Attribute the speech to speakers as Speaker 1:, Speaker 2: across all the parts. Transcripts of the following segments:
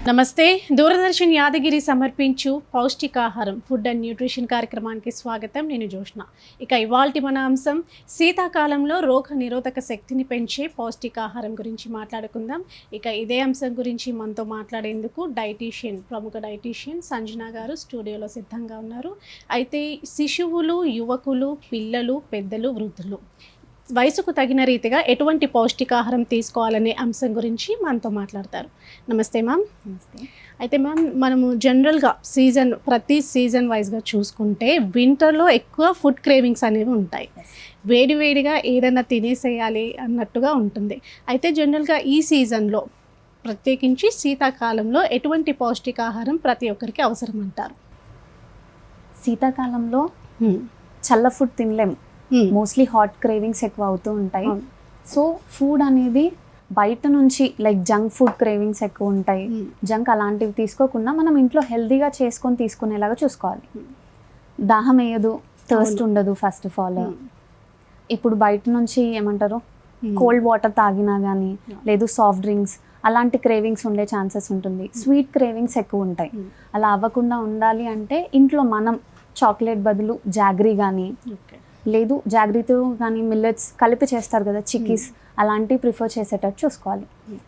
Speaker 1: నమస్తే. దూరదర్శన్ యాదగిరి సమర్పించు పౌష్టికాహారం ఫుడ్ అండ్ న్యూట్రిషన్ కార్యక్రమానికి స్వాగతం. నేను జోష్న. ఇక ఇవాల్టి మన అంశం శీతాకాలంలో రోగ నిరోధక శక్తిని పెంచే పౌష్టికాహారం గురించి మాట్లాడుకుందాం. ఇక ఇదే అంశం గురించి మనతో మాట్లాడేందుకు ప్రముఖ డైటీషియన్ సంజన గారు స్టూడియోలో సిద్ధంగా ఉన్నారు. అయితే శిశువులు, యువకులు, పిల్లలు, పెద్దలు, వృద్ధులు వయసుకు తగిన రీతిగా ఎటువంటి పౌష్టికాహారం తీసుకోవాలనే అంశం గురించి మనతో మాట్లాడతారు. నమస్తే మ్యామ్.
Speaker 2: నమస్తే.
Speaker 1: అయితే మ్యామ్, మనము జనరల్గా ప్రతి సీజన్ వైజ్గా చూసుకుంటే వింటర్లో ఎక్కువ ఫుడ్ క్రేవింగ్స్ అనేవి ఉంటాయి. వేడివేడిగా ఏదైనా తినేసేయాలి అన్నట్టుగా ఉంటుంది. అయితే జనరల్గా ఈ సీజన్లో ప్రత్యేకించి శీతాకాలంలో ఎటువంటి పౌష్టికాహారం ప్రతి ఒక్కరికి అవసరం అంటారు?
Speaker 2: శీతాకాలంలో చల్ల ఫుడ్ తినలేము. మోస్ట్లీ హాట్ క్రేవింగ్స్ ఎక్కువ అవుతూ ఉంటాయి. సో ఫుడ్ అనేది బయట నుంచి లైక్ జంక్ ఫుడ్ క్రేవింగ్స్ ఎక్కువ ఉంటాయి. జంక్ అలాంటివి తీసుకోకుండా మనం ఇంట్లో హెల్తీగా చేసుకొని తీసుకునేలాగా చూసుకోవాలి. దాహం వేయదు, థర్స్ట్ ఉండదు. ఫస్ట్ ఆఫ్ ఆల్ ఇప్పుడు బయట నుంచి ఏమంటారు, కోల్డ్ వాటర్ తాగినా కానీ లేదు సాఫ్ట్ డ్రింక్స్ అలాంటి క్రేవింగ్స్ ఉండే ఛాన్సెస్ ఉంటుంది. స్వీట్ క్రేవింగ్స్ ఎక్కువ ఉంటాయి. అలా అవ్వకుండా ఉండాలి అంటే ఇంట్లో మనం చాక్లెట్ బదులు జాగ్రీ కానీ లేదు జాగ్రీతో కానీ మిల్లెట్స్ కలిపి చేస్తారు కదా, చిక్కీస్ అలాంటివి ప్రిఫర్ చేసేటట్టు చూసుకోవాలి.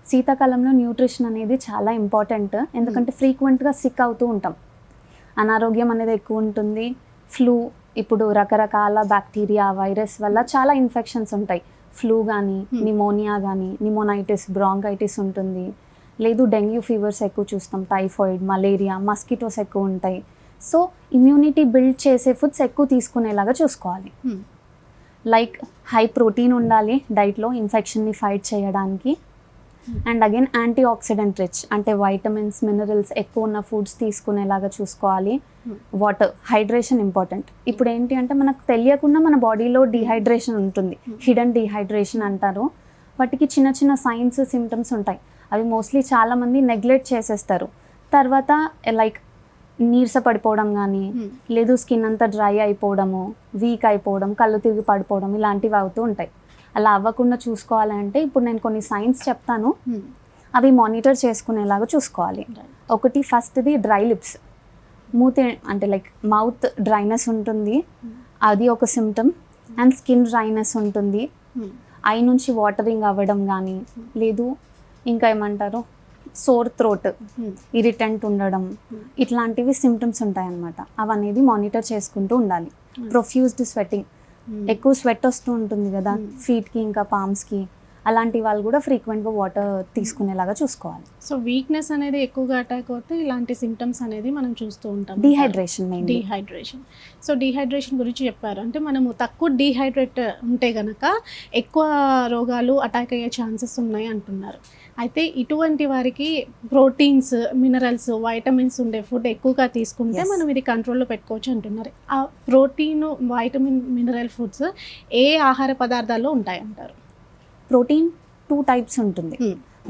Speaker 2: శీతాకాలంలో న్యూట్రిషన్ అనేది చాలా ఇంపార్టెంట్. ఎందుకంటే ఫ్రీక్వెంట్గా సిక్ అవుతూ ఉంటాం, అనారోగ్యం అనేది ఎక్కువ ఉంటుంది. ఫ్లూ, ఇప్పుడు రకరకాల బ్యాక్టీరియా, వైరస్ వల్ల చాలా ఇన్ఫెక్షన్స్ ఉంటాయి. ఫ్లూ కానీ, నిమోనియా కానీ, నిమోనైటిస్, బ్రాంకైటిస్ ఉంటుంది. లేదు డెంగ్యూ ఫీవర్స్ ఎక్కువ చూస్తాం, టైఫాయిడ్, మలేరియా, మస్కిటోస్ ఎక్కువ ఉంటాయి. సో ఇమ్యూనిటీ బిల్డ్ చేసే ఫుడ్స్ ఎక్కువ తీసుకునేలాగా చూసుకోవాలి. లైక్ హై ప్రోటీన్ ఉండాలి డైట్లో ఇన్ఫెక్షన్ని ఫైట్ చేయడానికి. And again anti oxidant rich అంటే వైటమిన్స్, మినరల్స్ ఎక్కువ ఉన్న ఫుడ్స్ తీసుకునేలాగా చూసుకోవాలి. Water, hydration important. ఇప్పుడు ఏంటి అంటే మనకు తెలియకుండా మన బాడీలో డిహైడ్రేషన్ ఉంటుంది, హిడెన్ డిహైడ్రేషన్ అంటారు. వాటికి చిన్న చిన్న సైన్స్, సిమ్టమ్స్ ఉంటాయి. అవి మోస్ట్లీ చాలామంది నెగ్లెక్ట్ చేసేస్తారు. తర్వాత లైక్ నీరస పడిపోవడం కానీ, లేదు స్కిన్ అంతా డ్రై అయిపోవడము, వీక్ అయిపోవడం, కళ్ళు తిరిగి పడిపోవడం ఇలాంటివి అవుతూ ఉంటాయి. అలా అవ్వకుండా చూసుకోవాలంటే ఇప్పుడు నేను కొన్ని సైన్స్ చెప్తాను, అవి మానిటర్ చేసుకునేలాగా చూసుకోవాలి. ఒకటి ఫస్ట్ది డ్రై లిప్స్, మూతి అంటే లైక్ మౌత్ డ్రైనెస్ ఉంటుంది, అది ఒక సిమ్టమ్. అండ్ స్కిన్ డ్రైనెస్ ఉంటుంది, ఐ నుంచి వాటరింగ్ అవ్వడం కానీ, లేదు ఇంకా ఏమంటారు సోర్ థ్రోట్, ఇరిటెంట్ ఉండడం, ఇట్లాంటివి సిమ్టమ్స్ ఉంటాయన్నమాట. అవనేది మానిటర్ చేసుకుంటూ ఉండాలి. ప్రొఫ్యూజ్డ్ స్వెట్టింగ్, ఎక్కువ స్వెట్ వస్తూ ఉంటుంది కదా ఫీట్కి ఇంకా పామ్స్కి, అలాంటి వాళ్ళు కూడా ఫ్రీక్వెంట్గా వాటర్ తీసుకునేలాగా చూసుకోవాలి.
Speaker 1: సో వీక్నెస్ అనేది ఎక్కువగా అటాక్ అవుతే ఇలాంటి సిమ్టమ్స్ అనేది మనం చూస్తూ ఉంటాం. డిహైడ్రేషన్. సో డిహైడ్రేషన్ గురించి చెప్పారు. అంటే మనము తక్కువ డిహైడ్రేట్ ఉంటే గనక ఎక్కువ రోగాలు అటాక్ అయ్యే ఛాన్సెస్ ఉన్నాయి అంటున్నారు. అయితే ఇటువంటి వారికి ప్రోటీన్స్, మినరల్స్, వైటమిన్స్ ఉండే ఫుడ్ ఎక్కువగా తీసుకుంటే మనం ఇది కంట్రోల్లో పెట్టుకోవచ్చు అంటున్నారు. ఆ ప్రోటీన్, వైటమిన్, మినరల్ ఫుడ్స్ ఏ ఆహార పదార్థాల్లో ఉంటాయి అంటారు?
Speaker 2: ప్రోటీన్ 2 టైప్స్ ఉంటుంది.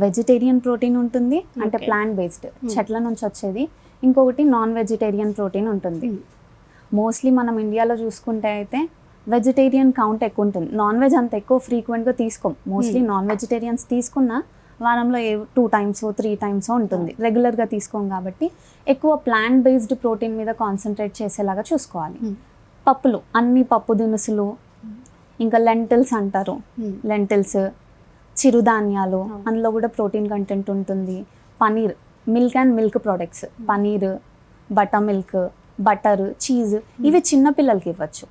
Speaker 2: వెజిటేరియన్ ప్రోటీన్ ఉంటుంది, అంటే ప్లాంట్ బేస్డ్ చెట్ల నుంచి వచ్చేది. ఇంకొకటి నాన్ వెజిటేరియన్ ప్రోటీన్ ఉంటుంది. మోస్ట్లీ మనం ఇండియాలో చూసుకుంటే అయితే వెజిటేరియన్ కౌంట్ ఎక్కువ ఉంటుంది. నాన్ వెజ్ అంత ఎక్కువ ఫ్రీక్వెంట్గా తీసుకోం. మోస్ట్లీ నాన్ వెజిటేరియన్స్ తీసుకున్న వారంలో 2 టైమ్స్ 3 టైమ్స్ ఉంటుంది, రెగ్యులర్గా తీసుకోం. కాబట్టి ఎక్కువ ప్లాంట్ బేస్డ్ ప్రోటీన్ మీద కాన్సన్ట్రేట్ చేసేలాగా చూసుకోవాలి. పప్పులు, అన్ని పప్పు దినుసులు, ఇంకా లెంటిల్స్ అంటారు, లెంటిల్స్, చిరుధాన్యాలు, అందులో కూడా ప్రోటీన్ కంటెంట్ ఉంటుంది. Paneer, milk and milk products, paneer, butter milk, butter, cheese, ఇవి చిన్న పిల్లలకి ఇవ్వచ్చు.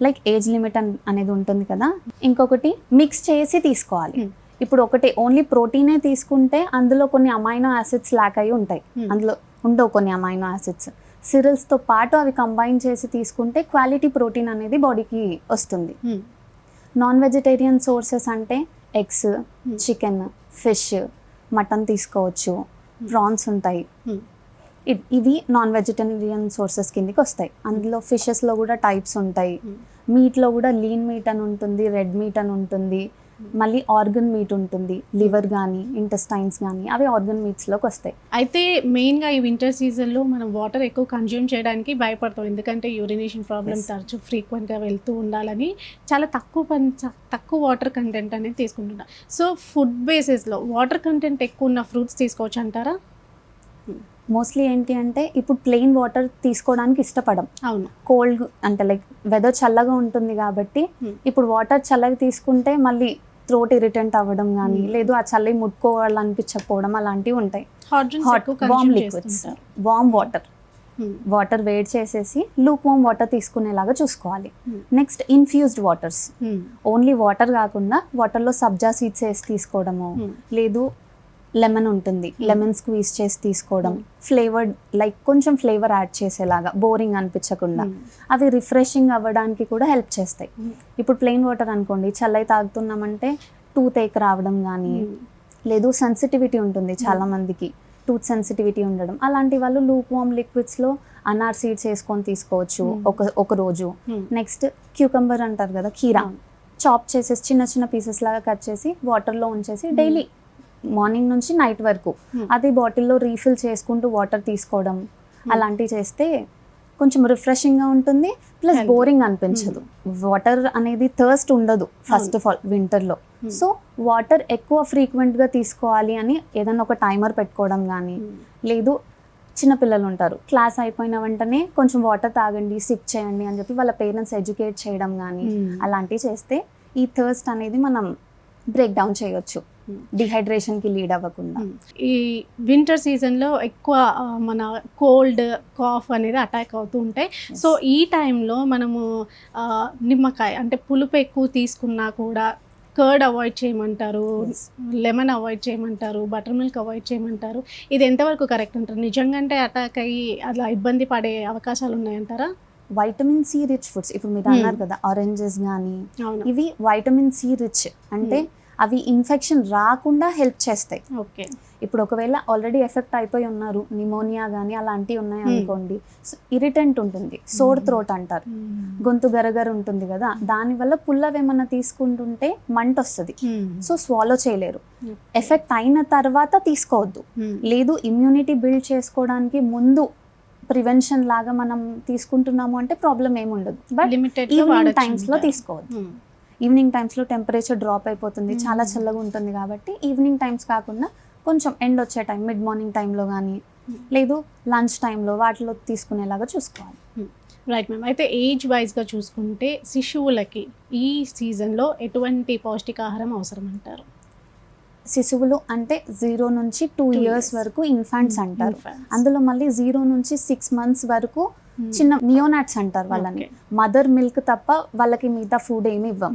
Speaker 2: లైక్ ఏజ్ లిమిట్ అనేది ఉంటుంది కదా. ఇంకొకటి మిక్స్ చేసి తీసుకోవాలి. ఇప్పుడు ఒకటి ఓన్లీ ప్రోటీనే తీసుకుంటే అందులో కొన్ని అమైనో యాసిడ్స్ ల్యాక్ అయి ఉంటాయి, అందులో ఉండవు కొన్ని అమైనో యాసిడ్స్. సిరల్స్తో పాటు అవి కంబైన్ చేసి తీసుకుంటే క్వాలిటీ ప్రోటీన్ అనేది బాడీకి వస్తుంది. నాన్ వెజిటేరియన్ సోర్సెస్ అంటే ఎగ్స్, చికెన్, ఫిష్, మటన్ తీసుకోవచ్చు, ప్రాన్స్ ఉంటాయి. ఇవి నాన్ వెజిటేరియన్ సోర్సెస్ కిందకి వస్తాయి. అందులో ఫిషెస్లో కూడా టైప్స్ ఉంటాయి. మీట్లో కూడా లీన్ మీట్ అని ఉంటుంది, రెడ్ మీట్ అని ఉంటుంది, మళ్ళీ ఆర్గన్ మీట్ ఉంటుంది, లివర్ కానీ, ఇంటెస్టైన్స్ కానీ, అవి ఆర్గన్ మీట్స్లోకి వస్తాయి.
Speaker 1: అయితే మెయిన్గా ఈ వింటర్ సీజన్లో మనం వాటర్ ఎక్కువ కన్జ్యూమ్ చేయడానికి భయపడతాం. ఎందుకంటే యూరినేషన్ ప్రాబ్లమ్ తరచు ఫ్రీక్వెంట్గా వెళ్తూ ఉండాలని చాలా తక్కువ వాటర్ కంటెంట్ అనేది తీసుకుంటున్నాం. సో ఫుడ్ బేసిస్లో వాటర్ కంటెంట్ ఎక్కువ ఉన్న ఫ్రూట్స్ తీసుకోవచ్చు అంటారా?
Speaker 2: మోస్ట్లీ ఏంటి అంటే ఇప్పుడు ప్లెయిన్ వాటర్ తీసుకోవడానికి ఇష్టపడం.
Speaker 1: అవును.
Speaker 2: కోల్డ్ అంటే లైక్ వెదర్ చల్లగా ఉంటుంది కాబట్టి ఇప్పుడు వాటర్ చల్లగా తీసుకుంటే మళ్ళీ థ్రోట్ ఇరిటెంట్ అవ్వడం కానీ లేదు ఆ చల్లి ముట్టుకోవాలనిపించకపోవడం అలాంటివి ఉంటాయి. వామ్ లిక్విడ్స్, వామ్ వాటర్ వేడి చేసేసి లూక్ వామ్ వాటర్ తీసుకునేలాగా చూసుకోవాలి. Next infused waters, only water కాకుండా వాటర్లో సబ్జా సీడ్స్ వేసి తీసుకోవడము, లేదు లెమన్ ఉంటుంది లెమన్ స్క్వీజ్ చేసి తీసుకోవడం, ఫ్లేవర్డ్ లైక్ కొంచెం ఫ్లేవర్ యాడ్ చేసేలాగా బోరింగ్ అనిపించకుండా, అవి రిఫ్రెషింగ్ అవ్వడానికి కూడా హెల్ప్ చేస్తాయి. ఇప్పుడు ప్లెయిన్ వాటర్ అనుకోండి చల్లై తాగుతున్నామంటే టూత్ ఏక్ రావడం కానీ, లేదు సెన్సిటివిటీ ఉంటుంది చాలా మందికి, టూత్ సెన్సిటివిటీ ఉండడం, అలాంటి వాళ్ళు లూక్ వామ్ లిక్విడ్స్లో అనార్ సీడ్స్ వేసుకొని తీసుకోవచ్చు ఒక రోజు. నెక్స్ట్ క్యూకంబర్ అంటారు కదా, కీరా చాప్ చేసేసి చిన్న చిన్న పీసెస్ లాగా కట్ చేసి వాటర్లో ఉంచేసి డైలీ మార్నింగ్ నుంచి నైట్ వరకు అది బాటిల్లో రీఫిల్ చేసుకుంటూ వాటర్ తీసుకోవడం అలాంటివి చేస్తే కొంచెం రిఫ్రెషింగ్గా ఉంటుంది, ప్లస్ బోరింగ్ అనిపించదు. వాటర్ అనేది థర్స్ట్ ఉండదు ఫస్ట్ ఆఫ్ ఆల్ వింటర్లో. సో వాటర్ ఎక్కువ ఫ్రీక్వెంట్గా తీసుకోవాలి అని ఏదైనా ఒక టైమర్ పెట్టుకోవడం కానీ, లేదు చిన్నపిల్లలు ఉంటారు క్లాస్ అయిపోయిన వెంటనే కొంచెం వాటర్ తాగండి సిప్ చేయండి అని చెప్పి వాళ్ళ పేరెంట్స్ ఎడ్యుకేట్ చేయడం కానీ అలాంటివి చేస్తే ఈ థర్స్ట్ అనేది మనం బ్రేక్ డౌన్ చేయొచ్చు, డిహైడ్రేషన్కి లీడ్ అవ్వకుండా.
Speaker 1: ఈ వింటర్ సీజన్లో ఎక్కువ మన కోల్డ్ కాఫ్ అనేది అటాక్ అవుతూ ఉంటాయి. సో ఈ టైంలో మనము నిమ్మకాయ అంటే పులుపు ఎక్కువ తీసుకున్నా కూడా కర్డ్ అవాయిడ్ చేయమంటారు, లెమన్ అవాయిడ్ చేయమంటారు, బటర్ మిల్క్ అవాయిడ్ చేయమంటారు. ఇది ఎంతవరకు కరెక్ట్ అంటారు? నిజంగా అంటే అటాక్ అయ్యి అలా ఇబ్బంది పడే అవకాశాలు ఉన్నాయంటారా?
Speaker 2: వైటమిన్ సి రిచ్ ఫుడ్స్ ఇప్పుడు మీరు అన్నారు కదా ఆరెంజెస్ కానీ, ఇవి వైటమిన్ సి రిచ్ అంటే అవి ఇన్ఫెక్షన్ రాకుండా హెల్ప్ చేస్తాయి.
Speaker 1: ఓకే.
Speaker 2: ఇప్పుడు ఒకవేళ ఆల్రెడీ ఎఫెక్ట్ అయిపోయి ఉన్నారు, నిమోనియా కానీ అలాంటివి ఉన్నాయి అనుకోండి, ఇరిటెంట్ ఉంటుంది, సోర్ థ్రోట్ అంటారు, గొంతు గరగర ఉంటుంది కదా, దానివల్ల పుల్లవి ఏమన్నా తీసుకుంటుంటే మంట వస్తుంది, సో స్వాలో చేయలేరు. ఎఫెక్ట్ అయిన తర్వాత తీసుకోవద్దు, లేదు ఇమ్యూనిటీ బిల్డ్ చేసుకోవడానికి ముందు ప్రివెన్షన్ లాగా మనం తీసుకుంటున్నాము అంటే ప్రాబ్లం ఏమి ఉండదు. బట్ ఈవినింగ్ టైమ్స్లో తీసుకోవద్దు. ఈవినింగ్ టైమ్స్లో టెంపరేచర్ డ్రాప్ అయిపోతుంది, చాలా చల్లగా ఉంటుంది కాబట్టి ఈవినింగ్ టైమ్స్ కాకుండా కొంచెం ఎండ్ వచ్చే టైం మిడ్ మార్నింగ్ టైంలో కానీ, లేదు లంచ్ టైంలో వాటిలో తీసుకునేలాగా చూసుకోవాలి.
Speaker 1: Right ma'am. అయితే ఏజ్ వైజ్గా చూసుకుంటే శిశువులకి ఈ సీజన్లో ఎటువంటి పౌష్టికాహారం అవసరం అంటారు?
Speaker 2: శిశువులు అంటే 0 నుంచి 2 years వరకు ఇన్ఫాంట్స్ అంటారు. అందులో మళ్ళీ 0 నుంచి 6 months వరకు చిన్న నియోనాట్స్ అంటారు వాళ్ళని. మదర్ మిల్క్ తప్ప వాళ్ళకి మిగతా ఫుడ్ ఏమి ఇవ్వం.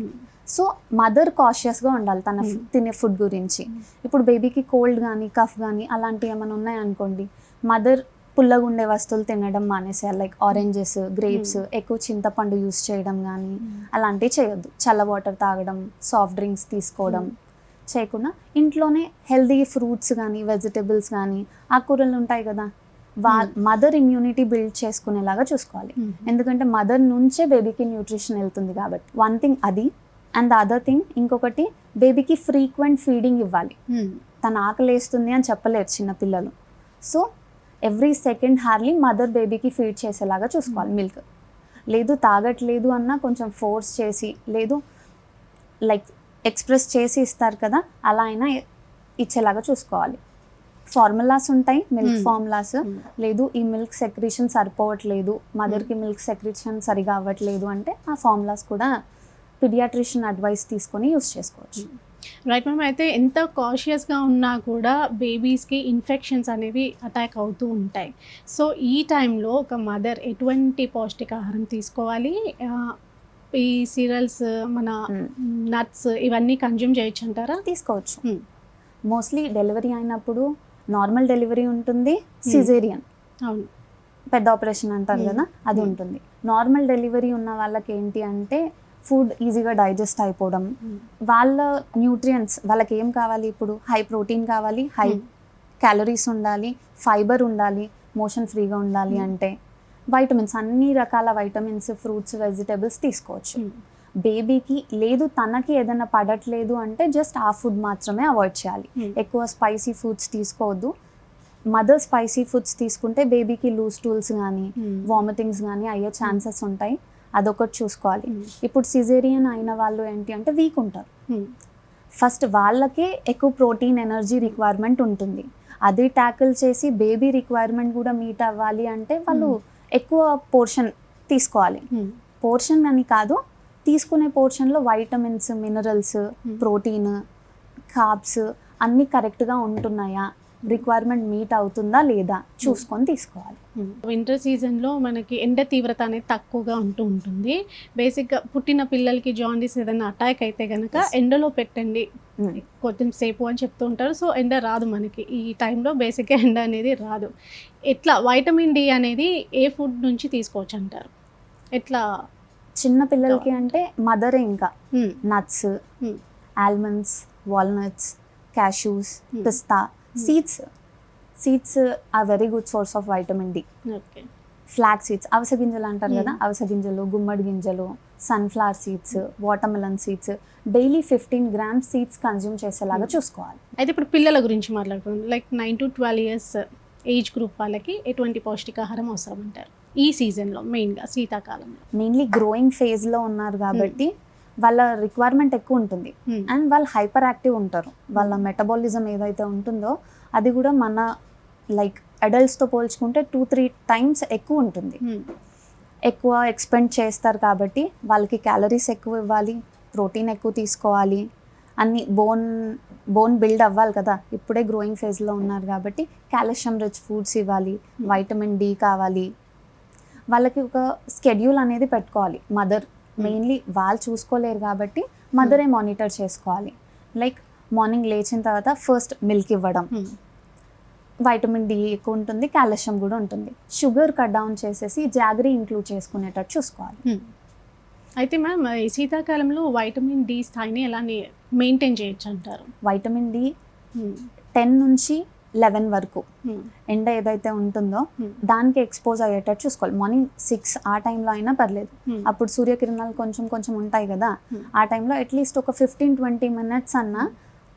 Speaker 2: సో మదర్ కాషియస్గా ఉండాలి తన తినే ఫుడ్ గురించి. ఇప్పుడు బేబీకి కోల్డ్ కానీ కఫ్ కానీ అలాంటివి ఏమైనా ఉన్నాయనుకోండి, మదర్ పుల్లగా ఉండే వస్తువులు తినడం మానేసేయాలి. లైక్ ఆరెంజెస్, గ్రేప్స్, ఎక్కువ చింతపండు యూస్ చేయడం కానీ అలాంటివి చేయొద్దు. చల్ల వాటర్ తాగడం, సాఫ్ట్ డ్రింక్స్ తీసుకోవడం చేయకుండా ఇంట్లోనే హెల్దీ ఫ్రూట్స్ కానీ వెజిటేబుల్స్ కానీ ఆకుకూరలు ఉంటాయి కదా, మదర్ ఇమ్యూనిటీ బిల్డ్ చేసుకునేలాగా చూసుకోవాలి. ఎందుకంటే మదర్ నుంచే బేబీకి న్యూట్రిషన్ వెళ్తుంది కాబట్టి. వన్ థింగ్ అది. అండ్ ద అదర్ థింగ్ ఇంకొకటి, బేబీకి ఫ్రీక్వెంట్ ఫీడింగ్ ఇవ్వాలి. తన ఆకలి వేస్తుంది అని చెప్పలేరు చిన్నపిల్లలు. So every second Harley mother బేబీకి ఫీడ్ చేసేలాగా చూసుకోవాలి మిల్క్. లేదు తాగట్లేదు అన్నా కొంచెం ఫోర్స్ చేసి, లేదు లైక్ ఎక్స్ప్రెస్ చేసి ఇస్తారు కదా, అలా అయినా ఇచ్చేలాగా చూసుకోవాలి. ఫార్ములాస్ ఉంటాయి, మిల్క్ ఫార్ములాస్, లేదు ఈ మిల్క్ సెక్రీషన్ సరిపోవట్లేదు, మదర్కి మిల్క్ సెక్రీషన్ సరిగా అవ్వట్లేదు అంటే ఆ ఫార్ములాస్ కూడా పీడియాట్రిషియన్ అడ్వైస్ తీసుకొని యూస్ చేసుకోవచ్చు.
Speaker 1: Right ma'am. అయితే ఎంత కాషియస్గా ఉన్నా కూడా బేబీస్కి ఇన్ఫెక్షన్స్ అనేవి అటాక్ అవుతూ ఉంటాయి. సో ఈ టైంలో ఒక మదర్ ఎటువంటి పౌష్టికాహారం తీసుకోవాలి? ఈ సీరియల్స్, మన నట్స్ ఇవన్నీ కన్జ్యూమ్ చేయొచ్చు అంటారా?
Speaker 2: తీసుకోవచ్చు. మోస్ట్లీ డెలివరీ అయినప్పుడు నార్మల్ డెలివరీ ఉంటుంది, సిజేరియన్
Speaker 1: అవును
Speaker 2: పెద్ద ఆపరేషన్ అంటారు కదా అది ఉంటుంది. నార్మల్ డెలివరీ ఉన్న వాళ్ళకి ఏంటి అంటే ఫుడ్ ఈజీగా డైజెస్ట్ అయిపోవడం, వాళ్ళ న్యూట్రియంట్స్ వాళ్ళకి ఏం కావాలి, ఇప్పుడు హై ప్రోటీన్ కావాలి, హై క్యాలరీస్ ఉండాలి, ఫైబర్ ఉండాలి, మోషన్ ఫ్రీగా ఉండాలి అంటే వైటమిన్స్, అన్ని రకాల వైటమిన్స్, ఫ్రూట్స్, వెజిటేబుల్స్ తీసుకోవచ్చు. బేబీకి లేదు తనకి ఏదైనా పడట్లేదు అంటే జస్ట్ ఆ ఫుడ్ మాత్రమే అవాయిడ్ చేయాలి. ఎక్కువ స్పైసీ ఫుడ్స్ తీసుకోవద్దు. మదర్ స్పైసీ ఫుడ్స్ తీసుకుంటే బేబీకి లూజ్ టూల్స్ కానీ వామిటింగ్స్ కానీ అయ్యే ఛాన్సెస్ ఉంటాయి, అదొకటి చూసుకోవాలి. ఇప్పుడు సిజేరియన్ అయిన వాళ్ళు ఏంటి అంటే వీక్ ఉంటారు. ఫస్ట్ వాళ్ళకే ఎక్కువ ప్రోటీన్ ఎనర్జీ రిక్వైర్మెంట్ ఉంటుంది. అది ట్యాకిల్ చేసి బేబీ రిక్వైర్మెంట్ కూడా మీట్ అవ్వాలి అంటే వాళ్ళు ఎక్కువ పోర్షన్ తీసుకోవాలి. పోర్షన్ అని కాదు, తీసుకునే పోర్షన్లో వైటమిన్స్, మినరల్స్, ప్రోటీన్, కార్బ్స్ అన్నీ కరెక్ట్గా ఉంటున్నాయా, రిక్వైర్మెంట్ మీట్ అవుతుందా లేదా చూసుకొని తీసుకోవాలి.
Speaker 1: వింటర్ సీజన్లో మనకి ఎండ తీవ్రత అనేది తక్కువగా ఉంటుంది. బేసిక్గా పుట్టిన పిల్లలకి జాండీస్ ఏదైనా అటాక్ అయితే కనుక ఎండలో పెట్టండి కొంచెం సేపు అని చెప్తూ ఉంటారు. సో ఎండ రాదు మనకి ఈ టైంలో, బేసిక్గా ఎండ అనేది రాదు. ఎట్లా వైటమిన్ డి అనేది ఏ ఫుడ్ నుంచి తీసుకోవచ్చు అంటారు? ఎట్లా
Speaker 2: చిన్న పిల్లలకి అంటే మదరే, ఇంకా నట్స్, ఆల్మండ్స్, వాల్నట్స్, క్యాష్యూస్, పిస్తా, seeds are very good source of vitamin D.
Speaker 1: Okay.
Speaker 2: Flax seeds, అవిసె గింజలు అంటారు కదా, అవిసె గింజలు, గుమ్మడి గింజలు, sunflower seeds, watermelon seeds, daily 15 grams seeds consume చేసేలాగా చూసుకోవాలి.
Speaker 1: అయితే ఇప్పుడు పిల్లల గురించి మాట్లాడుకుంటాం. Like 9 to 12 years age group వాళ్ళకి ఎటువంటి పౌష్టికాహారం అవసరం అంటారు ఈ సీజన్లో, మెయిన్గా శీతాకాలంలో?
Speaker 2: మెయిన్లీ గ్రోయింగ్ ఫేజ్లో ఉన్నారు కాబట్టి వాళ్ళ రిక్వైర్మెంట్ ఎక్కువ ఉంటుంది అండ్ వాళ్ళు హైపర్ యాక్టివ్ ఉంటారు. వాళ్ళ మెటబాలిజం ఏదైతే ఉంటుందో అది కూడా మన లైక్ అడల్ట్స్తో పోల్చుకుంటే 2-3 times ఎక్కువ ఉంటుంది. ఎక్కువ ఎక్స్పెండ్ చేస్తారు కాబట్టి వాళ్ళకి క్యాలరీస్ ఎక్కువ ఇవ్వాలి, ప్రోటీన్ ఎక్కువ తీసుకోవాలి, అన్ని బోన్ బిల్డ్ అవ్వాలి కదా, ఇప్పుడే గ్రోయింగ్ ఫేజ్లో ఉన్నారు కాబట్టి కాల్షియం రిచ్ ఫుడ్స్ ఇవ్వాలి, వైటమిన్ డి కావాలి. వాళ్ళకి ఒక స్కెడ్యూల్ అనేది పెట్టుకోవాలి. మదర్ మెయిన్లీ వాళ్ళు చూసుకోలేరు కాబట్టి మదరే మానిటర్ చేసుకోవాలి. లైక్ మార్నింగ్ లేచిన తర్వాత ఫస్ట్ మిల్క్ ఇవ్వడం, వైటమిన్ డి ఎక్కువ ఉంటుంది, కాల్షియం కూడా ఉంటుంది. షుగర్ కట్ డౌన్ చేసేసి జాగరీ ఇంక్లూడ్ చేసుకునేటట్టు చూసుకోవాలి.
Speaker 1: అయితే మ్యామ్ ఈ శీతాకాలంలో వైటమిన్ డి స్థాయిని ఎలా మెయింటైన్ చేయొచ్చు అంటారు?
Speaker 2: వైటమిన్ డి 10 నుంచి 11 వరకు ఎండ ఏదైతే ఉంటుందో దానికి ఎక్స్పోజ్ అయ్యేటట్టు చూసుకోవాలి. మార్నింగ్ 6 ఆ టైంలో అయినా పర్లేదు, అప్పుడు సూర్యకిరణాలు కొంచెం ఉంటాయి కదా, ఆ టైంలో అట్లీస్ట్ ఒక 15-20 minutes అన్నా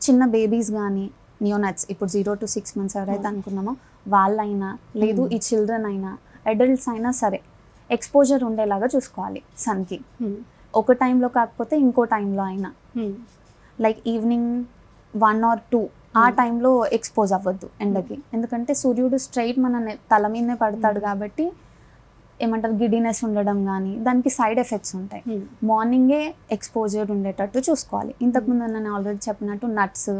Speaker 2: చిన్న బేబీస్ కానీ నియోనట్స్, ఇప్పుడు 0 to 6 months ఎవరైతే అనుకున్నామో వాళ్ళైనా, లేదు ఈ చిల్డ్రన్ అయినా, అడల్ట్స్ అయినా సరే ఎక్స్పోజర్ ఉండేలాగా చూసుకోవాలి సన్కి. ఒక టైంలో కాకపోతే ఇంకో టైంలో అయినా, లైక్ ఈవినింగ్ 1 or 2 ఆ టైంలో ఎక్స్పోజ్ అవ్వద్దు ఎండకి. ఎందుకంటే సూర్యుడు స్ట్రైట్ మన తల మీదనే పడతాడు కాబట్టి ఏమంటారు గిడినెస్ ఉండడం కానీ దానికి సైడ్ ఎఫెక్ట్స్ ఉంటాయి. మార్నింగే ఎక్స్పోజర్ ఉండేటట్టు చూసుకోవాలి. ఇంతకుముందు నేను ఆల్రెడీ చెప్పినట్టు నట్స్,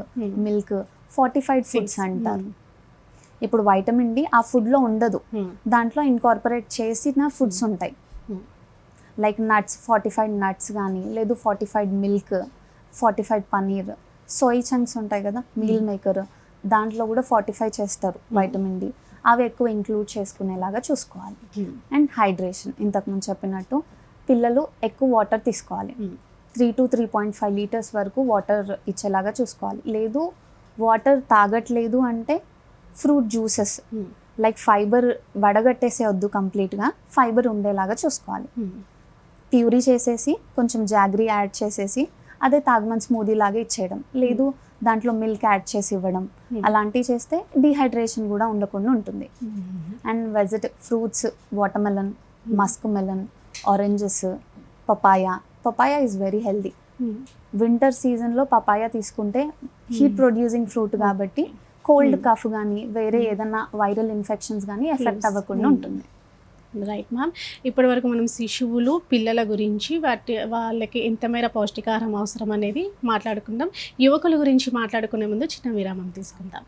Speaker 2: మిల్క్, ఫార్టిఫైడ్ ఫుడ్స్ అంటారు. ఇప్పుడు వైటమిన్ డి ఆ ఫుడ్లో ఉండదు, దాంట్లో ఇన్కార్పొరేట్ చేసిన ఫుడ్స్ ఉంటాయి. లైక్ నట్స్, ఫార్టిఫైడ్ నట్స్ కానీ, లేదు fortified milk, fortified paneer, soy chunks ఉంటాయి కదా, మీల్ మేకర్, దాంట్లో కూడా 45 చేస్తారు వైటమిన్ డి. అవి ఎక్కువ ఇంక్లూడ్ చేసుకునేలాగా చూసుకోవాలి. అండ్ హైడ్రేషన్, ఇంతకుముందు చెప్పినట్టు పిల్లలు ఎక్కువ వాటర్ తీసుకోవాలి. 3 to 3.5 liters వరకు వాటర్ ఇచ్చేలాగా చూసుకోవాలి. లేదు వాటర్ తాగట్లేదు అంటే ఫ్రూట్ జ్యూసెస్, లైక్ ఫైబర్ వడగట్టేసే వద్దు, కంప్లీట్గా ఫైబర్ ఉండేలాగా చూసుకోవాలి. ప్యూరీ చేసేసి కొంచెం జాగ్రీ యాడ్ చేసేసి అదే తాగమని స్మూదీ లాగా ఇచ్చేయడం, లేదు దాంట్లో మిల్క్ యాడ్ చేసి ఇవ్వడం, అలాంటివి చేస్తే డీహైడ్రేషన్ కూడా ఉండకుండా ఉంటుంది. And fruits, watermelon, Musk melon, oranges, papaya is very healthy. Winter సీజన్లో పపాయా తీసుకుంటే హీట్ ప్రొడ్యూసింగ్ ఫ్రూట్ కాబట్టి కోల్డ్ కఫ్ కానీ వేరే ఏదైనా వైరల్ ఇన్ఫెక్షన్స్ కానీ ఎఫెక్ట్ అవ్వకుండా ఉంటుంది.
Speaker 1: రైట్ మ్యామ్, ఇప్పటి వరకు మనం శిశువులు, పిల్లల గురించి వాళ్ళకి ఎంత మేర పౌష్టికాహారం అవసరం అనేది మాట్లాడుకుందాం. యువకుల గురించి మాట్లాడుకునే ముందు చిన్న విరామం తీసుకుందాం.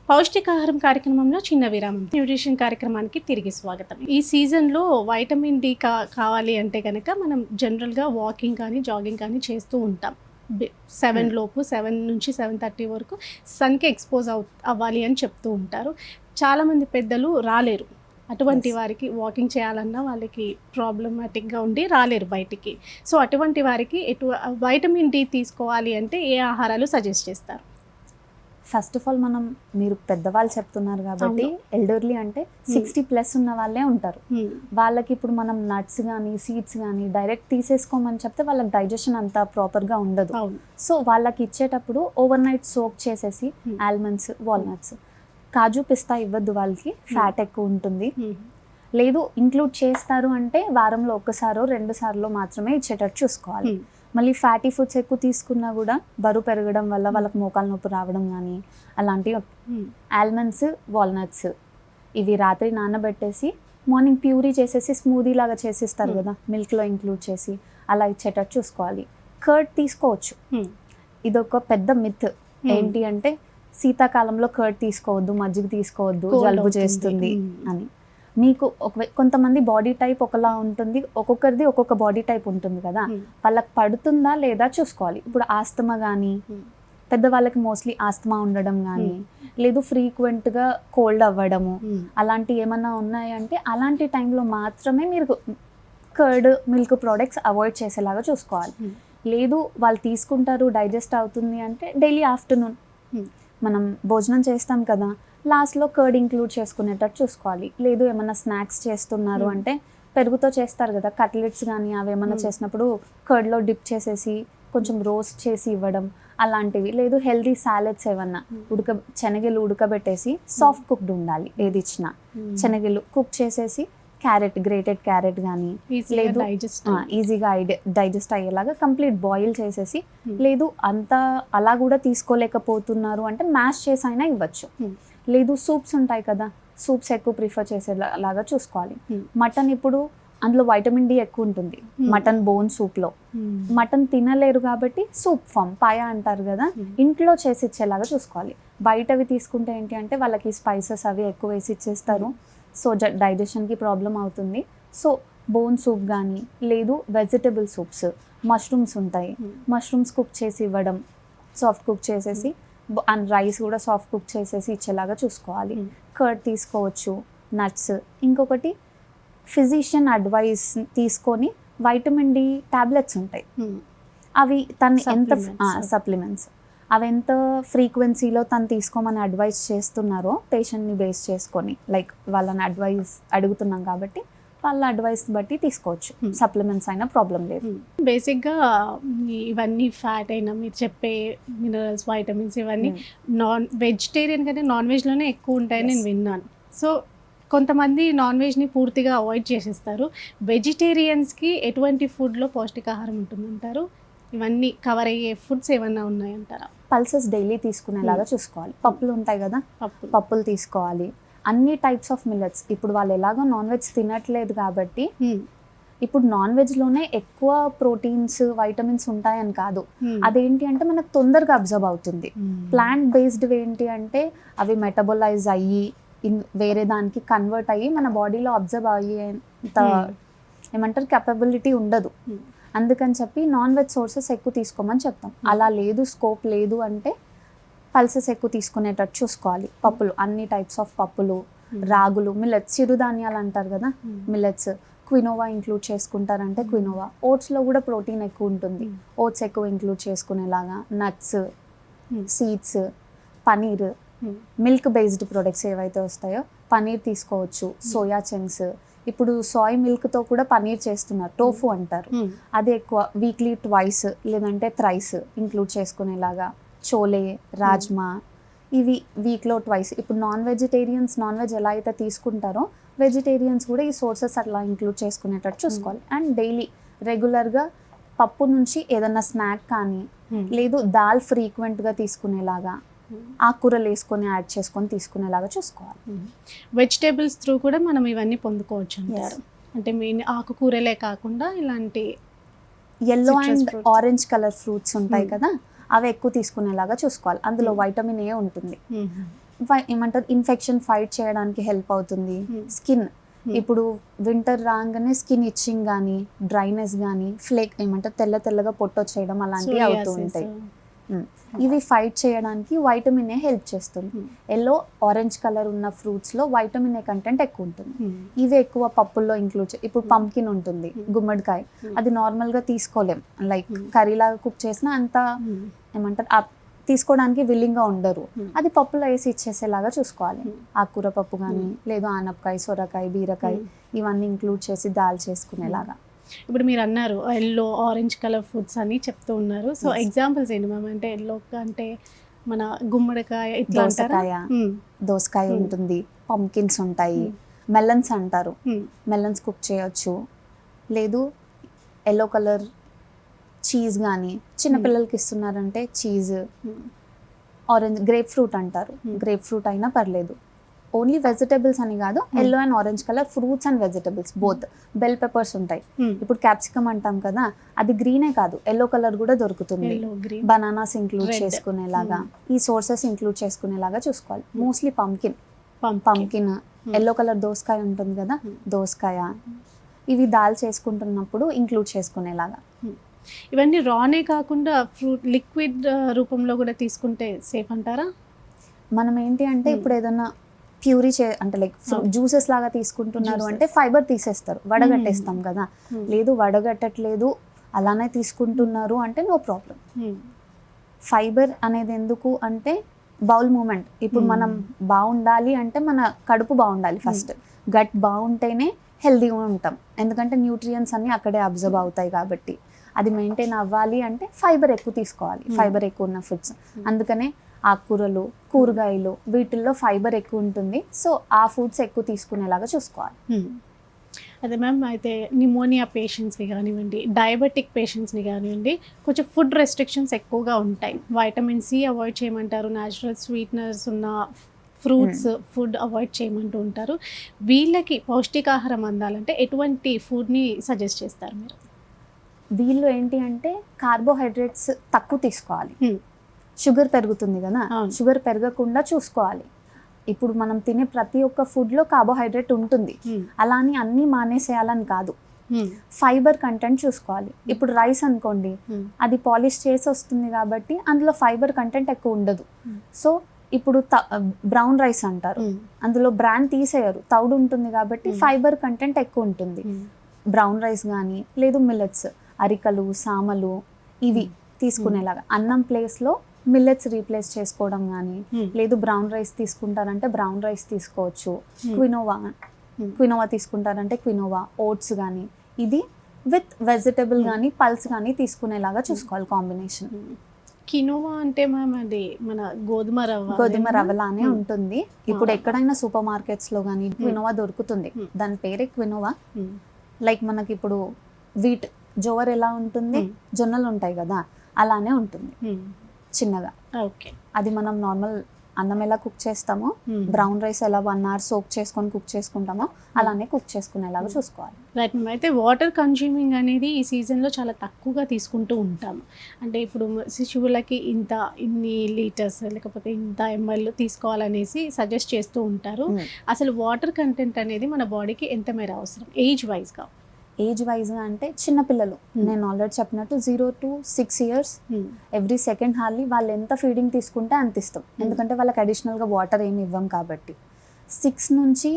Speaker 1: పౌష్టికాహారం కార్యక్రమంలో చిన్న విరామం. న్యూట్రిషన్ కార్యక్రమానికి తిరిగి స్వాగతం. ఈ సీజన్లో వైటమిన్ డి కావాలి అంటే కనుక మనం జనరల్గా వాకింగ్ కానీ జాగింగ్ కానీ చేస్తూ ఉంటాం. 7 లోపు, 7 నుంచి 7:30 వరకు సన్కి ఎక్స్పోజ్ అవ్వాలి అని చెప్తూ ఉంటారు. చాలామంది పెద్దలు రాలేరు, అటువంటి వారికి వాకింగ్ చేయాలన్నా వాళ్ళకి ప్రాబ్లమాటిక్గా ఉండి రాలేరు బయటికి. సో అటువంటి వారికి వైటమిన్ డి తీసుకోవాలి అంటే ఏ ఆహారాలు సజెస్ట్ చేస్తారు?
Speaker 2: ఫస్ట్ ఆఫ్ ఆల్ మీరు పెద్దవాళ్ళు చెప్తున్నారు కాబట్టి, ఎల్డర్లీ అంటే 60+ ఉన్న వాళ్ళే ఉంటారు. వాళ్ళకి ఇప్పుడు మనం నట్స్ కానీ సీడ్స్ కానీ డైరెక్ట్ తీసేసుకోమని చెప్తే వాళ్ళకి డైజెషన్ అంతా ప్రాపర్గా ఉండదు. సో వాళ్ళకి ఇచ్చేటప్పుడు ఓవర్ నైట్ సోక్ చేసేసి ఆల్మండ్స్, వాల్నట్స్, కాజు, పిస్తా ఇవ్వద్దు, వాళ్ళకి ఫ్యాట్ ఎక్కువ ఉంటుంది. లేదు ఇంక్లూడ్ చేస్తారు అంటే వారంలో 1 or 2 సార్లు మాత్రమే ఇచ్చేటట్టు చూసుకోవాలి. మళ్ళీ ఫ్యాటీ ఫుడ్స్ ఎక్కువ తీసుకున్నా కూడా బరువు పెరగడం వల్ల వాళ్ళకి మోకాలు నొప్పి రావడం కానీ అలాంటివి. ఆల్మండ్స్, వాల్నట్స్ ఇవి రాత్రి నానబెట్టేసి మార్నింగ్ ప్యూరీ చేసేసి స్మూదీ లాగా చేసిస్తారు కదా, మిల్క్లో ఇంక్లూడ్ చేసి అలా ఇచ్చేటట్టు చూసుకోవాలి. కర్డ్ తీసుకోవచ్చు. ఇదొక పెద్ద మిత్ ఏంటి అంటే శీతాకాలంలో కర్డ్ తీసుకోవద్దు, మజ్జిగ తీసుకోవద్దు, జలుబు చేస్తుంది అని. మీకు కొంతమంది బాడీ టైప్ ఒకలా ఉంటుంది, ఒక్కొక్కరిది ఒక్కొక్క బాడీ టైప్ ఉంటుంది కదా, వాళ్ళకి పడుతుందా లేదా చూసుకోవాలి. ఇప్పుడు ఆస్తమా కానీ పెద్దవాళ్ళకి మోస్ట్లీ ఆస్తమా ఉండడం కానీ లేదు ఫ్రీక్వెంట్గా కోల్డ్ అవ్వడము అలాంటివి ఏమన్నా ఉన్నాయంటే అలాంటి టైంలో మాత్రమే మీరు కర్డ్, మిల్క్ ప్రోడక్ట్స్ అవాయిడ్ చేసేలాగా చూసుకోవాలి. లేదు వాళ్ళు తీసుకుంటారు, డైజెస్ట్ అవుతుంది అంటే డైలీ ఆఫ్టర్నూన్ మనం భోజనం చేస్తాం కదా, లాస్ట్లో కర్డ్ ఇంక్లూడ్ చేసుకునేటట్టు చూసుకోవాలి. లేదు ఏమన్నా స్నాక్స్ చేస్తున్నారు అంటే పెరుగుతో చేస్తారు కదా కట్లెట్స్ కానీ, అవి ఏమన్నా చేసినప్పుడు కర్డ్లో డిప్ చేసేసి కొంచెం రోస్ట్ చేసి ఇవ్వడం అలాంటివి. లేదు హెల్దీ సాలెడ్స్ ఏమన్నా శనగలు ఉడకబెట్టేసి సాఫ్ట్ కుక్డ్ ఉండాలి, ఏది ఇచ్చినా శనగలు కుక్ చేసేసి క్యారెట్, గ్రేటెడ్ క్యారెట్ కానీ లేదు ఈజీగా డైజెస్ట్ అయ్యేలాగా కంప్లీట్ బాయిల్ చేసేసి, లేదు అంతా అలా కూడా తీసుకోలేకపోతున్నారు అంటే మ్యాష్ చేసి అయినా ఇవ్వచ్చు. లేదు సూప్స్ ఉంటాయి కదా, సూప్స్ ఎక్కువ ప్రిఫర్ చేసేలాగా చూసుకోవాలి. మటన్ ఇప్పుడు అందులో వైటమిన్ డి ఎక్కువ ఉంటుంది మటన్ బోన్ సూప్లో. మటన్ తినలేరు కాబట్టి సూప్ ఫామ్ పాయ అంటారు కదా, ఇంట్లో చేసి ఇచ్చేలాగా చూసుకోవాలి. బయటవి తీసుకుంటే ఏంటి అంటే వాళ్ళకి స్పైసెస్ అవి ఎక్కువ వేసి ఇచ్చేస్తారు, సో డైజెషన్కి ప్రాబ్లం అవుతుంది. సో బోన్ సూప్ కానీ లేదు వెజిటబుల్ సూప్స్, మష్రూమ్స్ ఉంటాయి, మష్రూమ్స్ కుక్ చేసి ఇవ్వడం, సాఫ్ట్ కుక్ చేసేసి, అండ్ రైస్ కూడా సాఫ్ట్ కుక్ చేసేసి ఇచ్చేలాగా చూసుకోవాలి. కర్డ్ తీసుకోవచ్చు, నట్స్. ఇంకొకటి ఫిజిషియన్ అడ్వైస్ తీసుకొని వైటమిన్ డి టాబ్లెట్స్ ఉంటాయి, అవి తను ఎంత సప్లిమెంట్స్ అవి ఎంత ఫ్రీక్వెన్సీలో తను తీసుకోమని అడ్వైస్ చేస్తున్నారో పేషెంట్ని బేస్ చేసుకొని, లైక్ వాళ్ళని అడ్వైస్ అడుగుతున్నాం కాబట్టి వాళ్ళ అడ్వైస్ బట్టి తీసుకోవచ్చు. సప్లిమెంట్స్ అయినా ప్రాబ్లం లేదు.
Speaker 1: బేసిక్గా ఇవన్నీ ఫ్యాట్ అయినా మీరు చెప్పే మినరల్స్, వైటమిన్స్ ఇవన్నీ వెజిటేరియన్ కంటే నాన్ వెజ్లోనే ఎక్కువ ఉంటాయని నేను విన్నాను. సో కొంతమంది నాన్ వెజ్ని పూర్తిగా అవాయిడ్ చేసేస్తారు. వెజిటేరియన్స్కి ఎటువంటి ఫుడ్లో పౌష్టికాహారం ఉంటుందంటారు? ఇవన్నీ కవర్ అయ్యే ఫుడ్స్ ఏమన్నా ఉన్నాయంటారా?
Speaker 2: పల్సెస్ డైలీ తీసుకునేలాగా చూసుకోవాలి. పప్పులు ఉంటాయి కదా, పప్పులు తీసుకోవాలి. అన్ని టైప్స్ ఆఫ్ మిల్లెట్స్. ఇప్పుడు వాళ్ళు ఎలాగో నాన్ వెజ్ తినట్లేదు కాబట్టి ఇప్పుడు నాన్ వెజ్లోనే ఎక్కువ ప్రోటీన్స్, వైటమిన్స్ ఉంటాయని కాదు. అదేంటి అంటే మనకు తొందరగా అబ్జర్వ్ అవుతుంది. ప్లాంట్ బేస్డ్ ఏంటి అంటే అవి మెటబలైజ్ అయ్యి వేరే దానికి కన్వర్ట్ అయ్యి మన బాడీలో అబ్జర్వ్ అయ్యేంత ఏమంటారు కెపబిలిటీ ఉండదు. అందుకని చెప్పి నాన్ వెజ్ సోర్సెస్ ఎక్కువ తీసుకోమని చెప్తాం. అలా లేదు, స్కోప్ లేదు అంటే పల్సెస్ ఎక్కువ తీసుకునేటట్టు చూసుకోవాలి. పప్పులు, అన్ని టైప్స్ ఆఫ్ పప్పులు, రాగులు, మిల్లెట్స్, చిరుధాన్యాలు అంటారు కదా, మిల్లెట్స్, క్వినోవా ఇంక్లూడ్ చేసుకుంటారంటే క్వినోవా. ఓట్స్లో కూడా ప్రోటీన్ ఎక్కువ ఉంటుంది, ఓట్స్ ఎక్కువ ఇంక్లూడ్ చేసుకునేలాగా. Nuts, seeds, paneer, milk based products ఏవైతే వస్తాయో పనీర్ తీసుకోవచ్చు. సోయా చంక్స్, ఇప్పుడు సాయ్ మిల్క్తో కూడా పనీర్ చేస్తున్నారు, టోఫు అంటారు. అది ఎక్కువ వీక్లీ ట్వైస్ లేదంటే థ్రైస్ ఇంక్లూడ్ చేసుకునేలాగా. చోలే, రాజ్మా, ఇవి వీక్లో ట్వైస్. ఇప్పుడు నాన్ వెజ్ ఎలా అయితే తీసుకుంటారో వెజిటేరియన్స్ కూడా ఈ సోర్సెస్ అట్లా ఇంక్లూడ్ చేసుకునేటట్టు చూసుకోవాలి. అండ్ డైలీ రెగ్యులర్గా పప్పు నుంచి ఏదన్నా స్నాక్ కానీ లేదు దాల్ ఫ్రీక్వెంట్గా తీసుకునేలాగా, ఆకుకూరలు వేసుకొని యాడ్ చేసుకొని తీసుకునేలాగా చూసుకోవాలి.
Speaker 1: వెజిటేబుల్స్ త్రూ కూడా మనం ఇవన్నీ పొందుకోవచ్చు అంటారు. అంటే మెయిన్ ఆకుకూరలే కాకుండా ఇలాంటి
Speaker 2: yellow and orange colour fruits ఉంటాయి కదా, అవి ఎక్కువ తీసుకునేలాగా చూసుకోవాలి. అందులో వైటమిన్ ఏ ఉంటుంది, ఏమంటారు ఇన్ఫెక్షన్ ఫైట్ చేయడానికి హెల్ప్ అవుతుంది. స్కిన్, ఇప్పుడు వింటర్ రాగానే స్కిన్ ఇచ్చింగ్ కానీ, డ్రైనెస్ కానీ, ఫ్లేక్ ఏమంటారు తెల్లగా పొట్టొచ్చేయడం అలాంటివి అవుతూ ఉంటాయి. ఇవి ఫైట్ చేయడానికి వైటమిన్ ఏ హెల్ప్ చేస్తుంది. ఎల్లో, ఆరెంజ్ కలర్ ఉన్న ఫ్రూట్స్లో వైటమిన్ ఏ కంటెంట్ ఎక్కువ ఉంటుంది. ఇవి ఎక్కువ పప్పుల్లో ఇంక్లూడ్ ఇప్పుడు పంకిన్ ఉంటుంది, గుమ్మడికాయ, అది నార్మల్గా తీసుకోలేం, లైక్ కర్రీలాగా కుక్ చేసినా అంత ఏమంటారు తీసుకోవడానికి విల్లింగ్గా ఉండరు. అది పప్పులో వేసి ఇచ్చేసేలాగా చూసుకోవాలి. ఆకుకూర పప్పు కానీ లేదు ఆనపకాయ, సొరకాయ, బీరకాయ ఇవన్నీ ఇంక్లూడ్ చేసి దాల్ చేసుకునేలాగా.
Speaker 1: ఇప్పుడు మీరు అన్నారు ఎల్లో, ఆరెంజ్ కలర్ ఫుడ్స్ అని చెప్తూ ఉన్నారు. సో ఎగ్జాంపుల్స్ ఏంటి మ్యామ్? అంటే ఎల్లో అంటే మన గుమ్మడికాయ,
Speaker 2: దోసకాయ ఉంటుంది, పంకిన్స్ ఉంటాయి, మెలన్స్ అంటారు, మెలన్స్ కుక్ చేయొచ్చు. లేదు ఎల్లో కలర్ చీజ్ కానీ చిన్నపిల్లలకి ఇస్తున్నారంటే చీజ్, ఆరెంజ్ గ్రేప్ ఫ్రూట్ అంటారు, గ్రేప్ ఫ్రూట్ అయినా పర్లేదు. ఓన్లీ వెజిటబుల్స్ అని కాదు, yellow and orange colour fruits and vegetables both. Bell peppers ఉంటాయి, ఇప్పుడు క్యాప్సికమ్ అంటాం కదా, అది గ్రీనే కాదు ఎల్లో కలర్ కూడా దొరుకుతుంది. బనానాస్ ఇంక్లూడ్ చేసుకునేలాగా, ఈ సోర్సెస్ ఇంక్లూడ్ చేసుకునేలాగా చూసుకోవాలి. మోస్ట్లీ పంకిన్, ఎల్లో కలర్ దోసకాయ ఉంటుంది కదా, దోసకాయ, ఇవి దాల్ చేసుకుంటున్నప్పుడు ఇంక్లూడ్ చేసుకునేలాగా.
Speaker 1: ఇవన్నీ రానే కాకుండా ఫ్రూట్ లిక్విడ్ రూపంలో కూడా తీసుకుంటే సేఫ్ అంటారా?
Speaker 2: మనం ఏంటి అంటే ఇప్పుడు ఏదన్నా ప్యూరీ అంటే లైక్ జ్యూసెస్ లాగా తీసుకుంటున్నారు అంటే ఫైబర్ తీసేస్తారు, వడగట్టేస్తాం కదా. లేదు వడగట్టట్లేదు అలానే తీసుకుంటున్నారు అంటే నో ప్రాబ్లం. ఫైబర్ అనేది ఎందుకు అంటే బౌల్ మూమెంట్. ఇప్పుడు మనం బాగుండాలి అంటే మన కడుపు బాగుండాలి ఫస్ట్, గట్ బాగుంటేనే హెల్దీగా ఉంటాం, ఎందుకంటే న్యూట్రియంట్స్ అన్నీ అక్కడే అబ్జర్వ్ అవుతాయి కాబట్టి. అది మెయింటైన్ అవ్వాలి అంటే ఫైబర్ ఎక్కువ తీసుకోవాలి, ఫైబర్ ఎక్కువ ఉన్న ఫుడ్స్. అందుకనే ఆకుకూరలు, కూరగాయలు వీటిల్లో ఫైబర్ ఎక్కువ ఉంటుంది, సో ఆ ఫుడ్స్ ఎక్కువ తీసుకునేలాగా చూసుకోవాలి.
Speaker 1: అదే మ్యామ్, అయితే న్యూమోనియా పేషెంట్స్కి కానివ్వండి, డయాబెటిక్ పేషెంట్స్ని కానివ్వండి, కొంచెం ఫుడ్ రెస్ట్రిక్షన్స్ ఎక్కువగా ఉంటాయి. వైటమిన్ సి అవాయిడ్ చేయమంటారు, న్యాచురల్ స్వీట్నర్స్ ఉన్న ఫ్రూట్స్ ఫుడ్ అవాయిడ్ చేయమంటూ ఉంటారు. వీళ్ళకి పౌష్టికాహారం అందాలంటే ఎటువంటి ఫుడ్ని సజెస్ట్ చేస్తారు మీరు?
Speaker 2: వీళ్ళు ఏంటి అంటే కార్బోహైడ్రేట్స్ తక్కువ తీసుకోవాలి. షుగర్ పెరుగుతుంది కదా, షుగర్ పెరగకుండా చూసుకోవాలి. ఇప్పుడు మనం తినే ప్రతి ఒక్క ఫుడ్లో కార్బోహైడ్రేట్ ఉంటుంది, అలా అని అన్నీ మానేసేయాలని కాదు. ఫైబర్ కంటెంట్ చూసుకోవాలి. ఇప్పుడు రైస్ అనుకోండి, అది పాలిష్ చేసి వస్తుంది కాబట్టి అందులో ఫైబర్ కంటెంట్ ఎక్కువ ఉండదు. సో ఇప్పుడు బ్రౌన్ రైస్ అంటారు, అందులో బ్రాండ్ తీసేయరు, తౌడు ఉంటుంది కాబట్టి ఫైబర్ కంటెంట్ ఎక్కువ ఉంటుంది. బ్రౌన్ రైస్ కానీ లేదు మిల్లెట్స్, అరికలు, సామలు ఇవి తీసుకునేలాగా. అన్నం ప్లేస్లో మిల్లెట్స్ రీప్లేస్ చేసుకోవడం కానీ, లేదు బ్రౌన్ రైస్ తీసుకుంటారంటే బ్రౌన్ రైస్ తీసుకోవచ్చు, క్వినోవా తీసుకుంటారంటే క్వినోవా, ఓట్స్ కానీ, ఇది విత్ వెజిటబుల్ కానీ పల్స్ కానీ తీసుకునేలాగా చూసుకోవాలి కాంబినేషన్.
Speaker 1: కినోవా అంటే మ్యామ్ అది మన గోధుమ
Speaker 2: రవ్వలానే ఉంటుంది. ఇప్పుడు ఎక్కడైనా సూపర్ మార్కెట్స్లో కానీ క్వినోవా దొరుకుతుంది, దాని పేరే క్వినోవా. లైక్ మనకి ఇప్పుడు వీట్ జోవర్ ఎలా ఉంటుంది, జొన్నలు ఉంటాయి కదా, అలానే ఉంటుంది చిన్నగా.
Speaker 1: ఓకే,
Speaker 2: అది మనం నార్మల్ అన్నం ఎలా కుక్ చేస్తామో, బ్రౌన్ రైస్ ఎలా 1 hour సోక్ చేసుకొని కుక్ చేసుకుంటామో అలానే కుక్ చేసుకునేలాగా చూసుకోవాలి.
Speaker 1: Right ma'am. అయితే వాటర్ కన్జ్యూమింగ్ అనేది ఈ సీజన్లో చాలా తక్కువగా తీసుకుంటూ ఉంటాము. అంటే ఇప్పుడు శిశువులకి ఇన్ని లీటర్స్ లేకపోతే ఇంత ml తీసుకోవాలనేసి సజెస్ట్ చేస్తూ ఉంటారు. అసలు వాటర్ కంటెంట్ అనేది మన బాడీకి ఎంత మేర అవసరం ఏజ్ వైజ్గా?
Speaker 2: ఏజ్ వైజ్గా అంటే చిన్నపిల్లలు, నేను ఆల్రెడీ చెప్పినట్టు 0 to 6 years every second Harley వాళ్ళు ఎంత ఫీడింగ్ తీసుకుంటే అంత ఇస్తాం, ఎందుకంటే వాళ్ళకి అడిషనల్గా వాటర్ ఏమి ఇవ్వం కాబట్టి. 6 నుంచి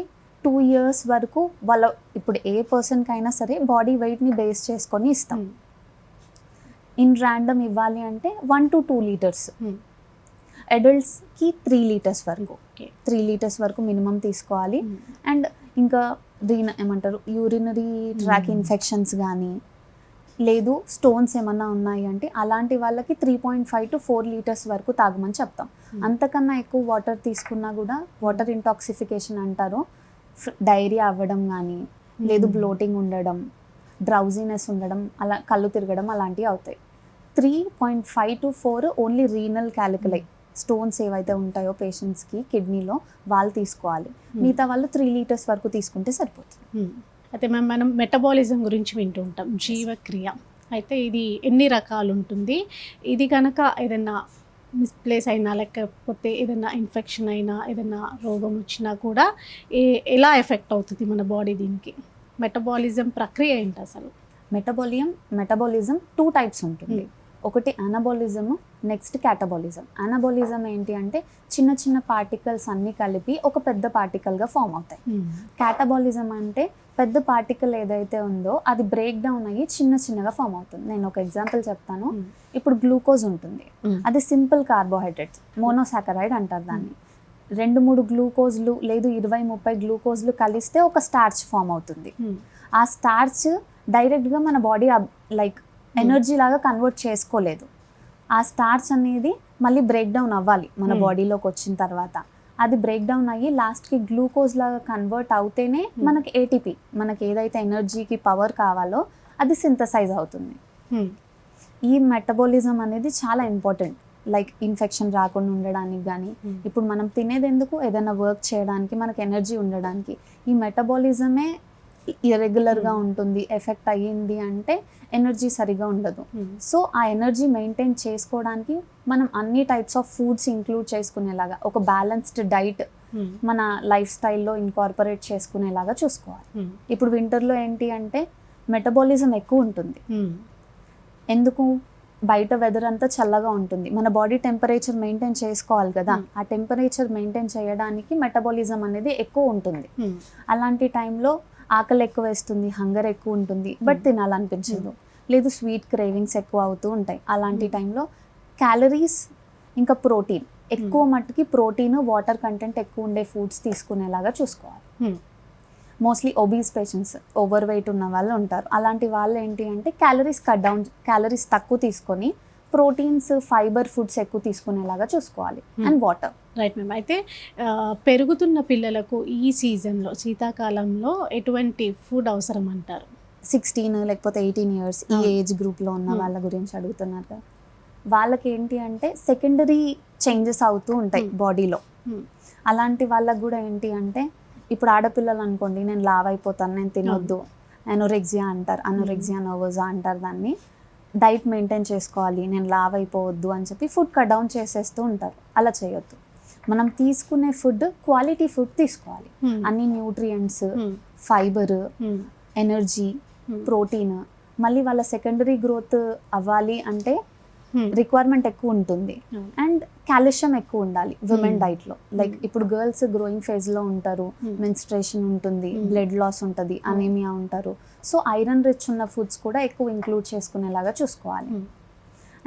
Speaker 2: 2 years వరకు వాళ్ళ ఇప్పుడు ఏ పర్సన్కి అయినా సరే బాడీ వెయిట్ని బేస్ చేసుకొని ఇస్తాం. ఇన్ ర్యాండమ్ ఇవ్వాలి అంటే 1 to 2 liters, అడల్ట్స్కి 3 liters వరకు, 3 liters వరకు మినిమం తీసుకోవాలి. అండ్ ఇంకా దీని ఏమంటారు యూరినరీ ట్రాక్ ఇన్ఫెక్షన్స్ కానీ లేదు స్టోన్స్ ఏమన్నా ఉన్నాయి అంటే అలాంటి వాళ్ళకి 3.5 to 4 liters వరకు తాగమని చెప్తాం. అంతకన్నా ఎక్కువ వాటర్ తీసుకున్నా కూడా వాటర్ ఇంటాక్సిఫికేషన్ అంటారు, డైరియా అవ్వడం కానీ లేదు బ్లోటింగ్ ఉండడం, డ్రౌజీనెస్ ఉండడం, అలా కళ్ళు తిరగడం అలాంటివి అవుతాయి. 3.5 to 4 ఓన్లీ రీనల్ క్యాలిక్యులై స్టోన్స్ ఏవైతే ఉంటాయో పేషెంట్స్కి కిడ్నీలో వాళ్ళు తీసుకోవాలి, మిగతా వాళ్ళు 3 liters వరకు తీసుకుంటే సరిపోతుంది.
Speaker 1: అయితే మనం మెటబాలిజం గురించి వింటూ ఉంటాం, జీవక్రియ. అయితే ఇది ఎన్ని రకాలు ఉంటుంది? ఇది కనుక ఏదైనా మిస్ప్లేస్ అయినా లేకపోతే ఏదైనా ఇన్ఫెక్షన్ అయినా ఏదైనా రోగం వచ్చినా కూడా ఎలా ఎఫెక్ట్ అవుతుంది మన బాడీ? దీనికి మెటబాలిజం ప్రక్రియ ఏంటి అసలు? మెటబాలిజం 2 types ఉంటుంది. ఒకటి అనాబాలిజం, నెక్స్ట్ క్యాటబాలిజం. అనాబాలిజం ఏంటి అంటే చిన్న చిన్న పార్టికల్స్ అన్నీ కలిపి ఒక పెద్ద పార్టికల్గా ఫామ్ అవుతాయి. క్యాటబాలిజం అంటే పెద్ద పార్టికల్ ఏదైతే ఉందో అది బ్రేక్ డౌన్ అయ్యి చిన్నగా ఫామ్ అవుతుంది. నేను ఒక ఎగ్జాంపుల్ చెప్తాను. ఇప్పుడు గ్లూకోజ్ ఉంటుంది, అది సింపుల్ కార్బోహైడ్రేట్స్, మోనోసాకరైడ్ అంటారు దాన్ని. 2-3 గ్లూకోజ్లు లేదు 20-30 గ్లూకోజ్లు కలిస్తే ఒక స్టార్చ్ ఫామ్ అవుతుంది. ఆ స్టార్చ్ డైరెక్ట్గా మన బాడీ లైక్ ఎనర్జీ లాగా కన్వర్ట్ చేసుకోలేదు. ఆ స్టార్చ్ అనేది మళ్ళీ బ్రేక్ డౌన్ అవ్వాలి మన బాడీలోకి వచ్చిన తర్వాత. అది బ్రేక్ డౌన్ అయ్యి లాస్ట్కి గ్లూకోజ్ లాగా కన్వర్ట్ అవుతేనే మనకి ఏటీపీ, మనకి ఏదైతే ఎనర్జీకి పవర్ కావాలో అది సింథసైజ్ అవుతుంది.
Speaker 2: ఈ మెటబాలిజం అనేది చాలా ఇంపార్టెంట్. లైక్ ఇన్ఫెక్షన్ రాకుండా ఉండడానికి కానీ, ఇప్పుడు మనం తినేది ఎందుకు, ఏదైనా వర్క్ చేయడానికి, మనకు ఎనర్జీ ఉండడానికి. ఈ మెటబాలిజమే ఇర్రెగ్యులర్గా ఉంటుంది, ఎఫెక్ట్ అయ్యింది అంటే ఎనర్జీ సరిగా ఉండదు. సో ఆ ఎనర్జీ మెయింటైన్ చేసుకోవడానికి మనం అన్ని టైప్స్ ఆఫ్ ఫుడ్స్ ఇంక్లూడ్ చేసుకునేలాగా, ఒక బ్యాలెన్స్డ్ డైట్ మన లైఫ్ స్టైల్లో ఇన్కార్పొరేట్ చేసుకునేలాగా చూసుకోవాలి. ఇప్పుడు వింటర్లో ఏంటి అంటే మెటబాలిజం ఎక్కువ ఉంటుంది. ఎందుకు, బయట వెదర్ అంతా చల్లగా ఉంటుంది, మన బాడీ టెంపరేచర్ మెయింటైన్ చేసుకోవాలి కదా, ఆ టెంపరేచర్ మెయింటైన్ చేయడానికి మెటబాలిజం అనేది ఎక్కువ ఉంటుంది. అలాంటి టైంలో ఆకలి ఎక్కువ వేస్తుంది, హంగర్ ఎక్కువ ఉంటుంది, బట్ తినాలనిపించదు, లేదు స్వీట్ క్రేవింగ్స్ ఎక్కువ అవుతూ ఉంటాయి. అలాంటి టైంలో క్యాలరీస్ ఇంకా ప్రోటీన్ ఎక్కువ మట్టుకి, ప్రోటీన్ వాటర్ కంటెంట్ ఎక్కువ ఉండే ఫుడ్స్ తీసుకునేలాగా చూసుకోవాలి. Mostly obese patients, over weight ఉన్న వాళ్ళు ఉంటారు. అలాంటి వాళ్ళు ఏంటి అంటే క్యాలరీస్ కట్ డౌన్, క్యాలరీస్ తక్కువ తీసుకొని ప్రోటీన్స్, ఫైబర్ ఫుడ్స్ ఎక్కువ తీసుకునేలాగా చూసుకోవాలి. And water.
Speaker 1: Right ma'am. అయితే పెరుగుతున్న పిల్లలకు ఈ సీజన్లో, శీతాకాలంలో ఎటువంటి ఫుడ్ అవసరం అంటారు?
Speaker 2: 16 లేకపోతే 18 ఇయర్స్ ఈ ఏజ్ గ్రూప్లో ఉన్న వాళ్ళ గురించి అడుగుతున్నారు కదా. వాళ్ళకి ఏంటి అంటే సెకండరీ చేంజెస్ అవుతూ ఉంటాయి బాడీలో. అలాంటి వాళ్ళకు కూడా ఏంటి అంటే, ఇప్పుడు ఆడపిల్లలు అనుకోండి, నేను లావ్ అయిపోతాను, నేను తినొద్దు, అనోరెక్సియా అంటారు, అనోరెక్సియా నర్వోసా అంటారు దాన్ని. డైట్ మెయింటైన్ చేసుకోవాలి, నేను లావ్ అయిపోవద్దు అని చెప్పి ఫుడ్ కట్ డౌన్ చేసేస్తూ ఉంటారు. అలా చేయొద్దు. మనం తీసుకునే ఫుడ్ క్వాలిటీ ఫుడ్ తీసుకోవాలి. అన్ని న్యూట్రియంట్స్, ఫైబర్, ఎనర్జీ, ప్రోటీన్. మళ్ళీ వాళ్ళ సెకండరీ గ్రోత్ అవ్వాలి అంటే రిక్వైర్మెంట్ ఎక్కువ ఉంటుంది. అండ్ కాల్షియం ఎక్కువ ఉండాలి విమెన్ డైట్లో. లైక్ ఇప్పుడు గర్ల్స్ గ్రోయింగ్ ఫేజ్లో ఉంటారు, మెన్స్ట్రేషన్ ఉంటుంది, బ్లడ్ లాస్ ఉంటుంది, అనీమియా ఉంటారు. సో ఐరన్ రిచ్ ఉన్న ఫుడ్స్ కూడా ఎక్కువ ఇంక్లూడ్ చేసుకునేలాగా చూసుకోవాలి.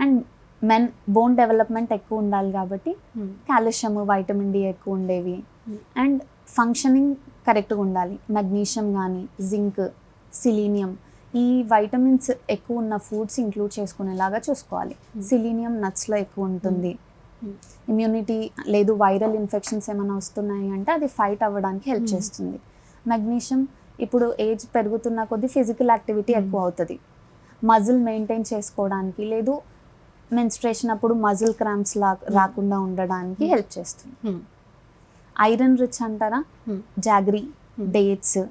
Speaker 2: అండ్ మెన్ బోన్ డెవలప్మెంట్ ఎక్కువ ఉండాలి కాబట్టి కాల్షియం, వైటమిన్ డి ఎక్కువ ఉండేవి. అండ్ ఫంక్షనింగ్ కరెక్ట్గా ఉండాలి. మెగ్నీషియం కానీ, జింక్, సిలీనియం, ఈ వైటమిన్స్ ఎక్కువ ఉన్న ఫుడ్స్ ఇంక్లూడ్ చేసుకునేలాగా చూసుకోవాలి. సిలీనియం నట్స్లో ఎక్కువ ఉంటుంది. ఇమ్యూనిటీ లేదు, వైరల్ ఇన్ఫెక్షన్స్ ఏమైనా వస్తున్నాయి అంటే అది ఫైట్ అవ్వడానికి హెల్ప్ చేస్తుంది. మెగ్నీషియం ఇప్పుడు ఏజ్ పెరుగుతున్న కొద్దీ ఫిజికల్ యాక్టివిటీ ఎక్కువ అవుతుంది, మజిల్ మెయింటైన్ చేసుకోవడానికి, లేదు మెన్స్ట్రేషన్ అప్పుడు మజిల్ క్రాంప్స్ రాకుండా ఉండడానికి హెల్ప్ చేస్తుంది. ఐరన్ రిచ్ అంటారా, జాగరీ, డేట్స్,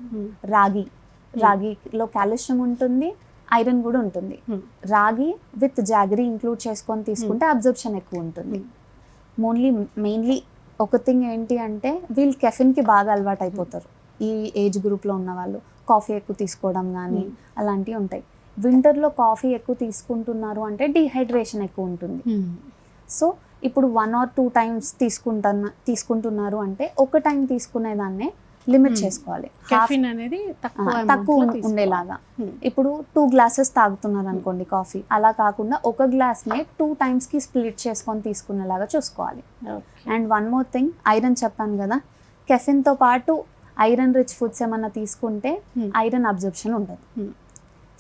Speaker 2: రాగిలో కాల్షియం ఉంటుంది, ఐరన్ కూడా ఉంటుంది. రాగి విత్ జాగరీ ఇంక్లూడ్ చేసుకొని తీసుకుంటే అబ్జర్ప్షన్ ఎక్కువ ఉంటుంది. మెయిన్లీ ఒక థింగ్ ఏంటి అంటే వీళ్ళు కెఫిన్కి బాగా అలవాటు అయిపోతారు. ఈ ఏజ్ గ్రూప్లో ఉన్న వాళ్ళు కాఫీ ఎక్కువ తీసుకోవడం కానీ అలాంటివి ఉంటాయి. వింటర్లో కాఫీ ఎక్కువ తీసుకుంటున్నారు అంటే డీహైడ్రేషన్ ఎక్కువ ఉంటుంది. సో ఇప్పుడు 1 or 2 times తీసుకుంటున్నారు అంటే ఒక టైం తీసుకునేదాన్నే లిమిట్ చేసుకోవాలి.
Speaker 1: కెఫిన్ అనేది
Speaker 2: తక్కువ ఉండేలాగా. ఇప్పుడు 2 glasses తాగుతున్నారు అనుకోండి కాఫీ, అలా కాకుండా ఒక గ్లాస్ని 2 timesకి స్ప్లిట్ చేసుకొని తీసుకునేలాగా చూసుకోవాలి. And one more thing, iron చెప్పాను కదా, కెఫిన్తో పాటు ఐరన్ రిచ్ ఫుడ్స్ ఏమన్నా తీసుకుంటే ఐరన్ అబ్జర్ప్షన్ ఉండదు.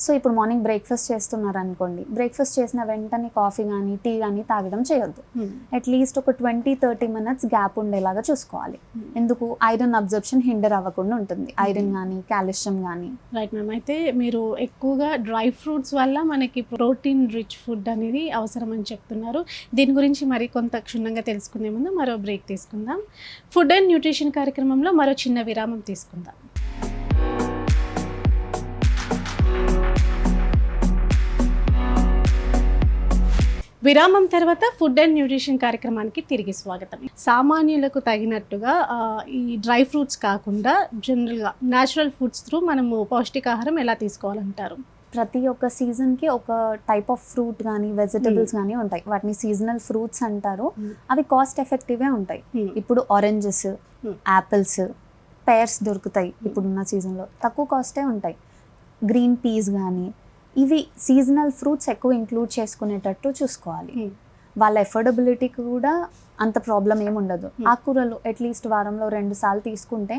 Speaker 2: సో ఇప్పుడు మార్నింగ్ బ్రేక్ఫాస్ట్ చేస్తున్నారు అనుకోండి, బ్రేక్ఫాస్ట్ చేసిన వెంటనే కాఫీ కానీ టీ కానీ తాగడం చేయొద్దు. అట్లీస్ట్ ఒక 20-30 minutes గ్యాప్ ఉండేలాగా చూసుకోవాలి. ఎందుకు, ఐరన్ అబ్జర్ప్షన్ హిండర్ అవ్వకుండా ఉంటుంది, ఐరన్ కానీ కాల్షియం కానీ.
Speaker 1: Right ma'am. అయితే మీరు ఎక్కువగా డ్రై ఫ్రూట్స్ వల్ల మనకి ప్రోటీన్ రిచ్ ఫుడ్ అనేది అవసరం అని చెప్తున్నారు. దీని గురించి మరి కొంత క్షుణ్ణంగా తెలుసుకునే ముందు మరో బ్రేక్ తీసుకుందాం. ఫుడ్ అండ్ న్యూట్రిషన్ కార్యక్రమంలో మరో చిన్న విరామం తీసుకుందాం. విరామం తర్వాత ఫుడ్ అండ్ న్యూట్రిషన్ కార్యక్రమానికి తిరిగి స్వాగతం. సామాన్యులకు తగినట్టుగా ఈ డ్రై ఫ్రూట్స్ కాకుండా జనరల్గా న్యాచురల్ ఫుడ్స్ త్రూ మనము పౌష్టికాహారం ఎలా తీసుకోవాలంటారు?
Speaker 2: ప్రతి ఒక్క సీజన్కి ఒక టైప్ ఆఫ్ ఫ్రూట్ కానీ వెజిటబుల్స్ కానీ ఉంటాయి, వాటిని సీజనల్ ఫ్రూట్స్ అంటారు. అవి కాస్ట్ ఎఫెక్టివ్గా ఉంటాయి. ఇప్పుడు ఆరెంజెస్, యాపిల్స్, పేర్స్ దొరుకుతాయి ఇప్పుడున్న సీజన్లో, తక్కువ కాస్టే ఉంటాయి. గ్రీన్ పీస్ కానీ, ఇవి సీజనల్ ఫ్రూట్స్ ఎక్కువ ఇంక్లూడ్ చేసుకునేటట్టు చూసుకోవాలి. వాళ్ళ ఎఫోర్డబిలిటీకి కూడా అంత ప్రాబ్లం ఏమి ఉండదు. ఆకుకూరలు అట్లీస్ట్ వారంలో 2 సార్లు తీసుకుంటే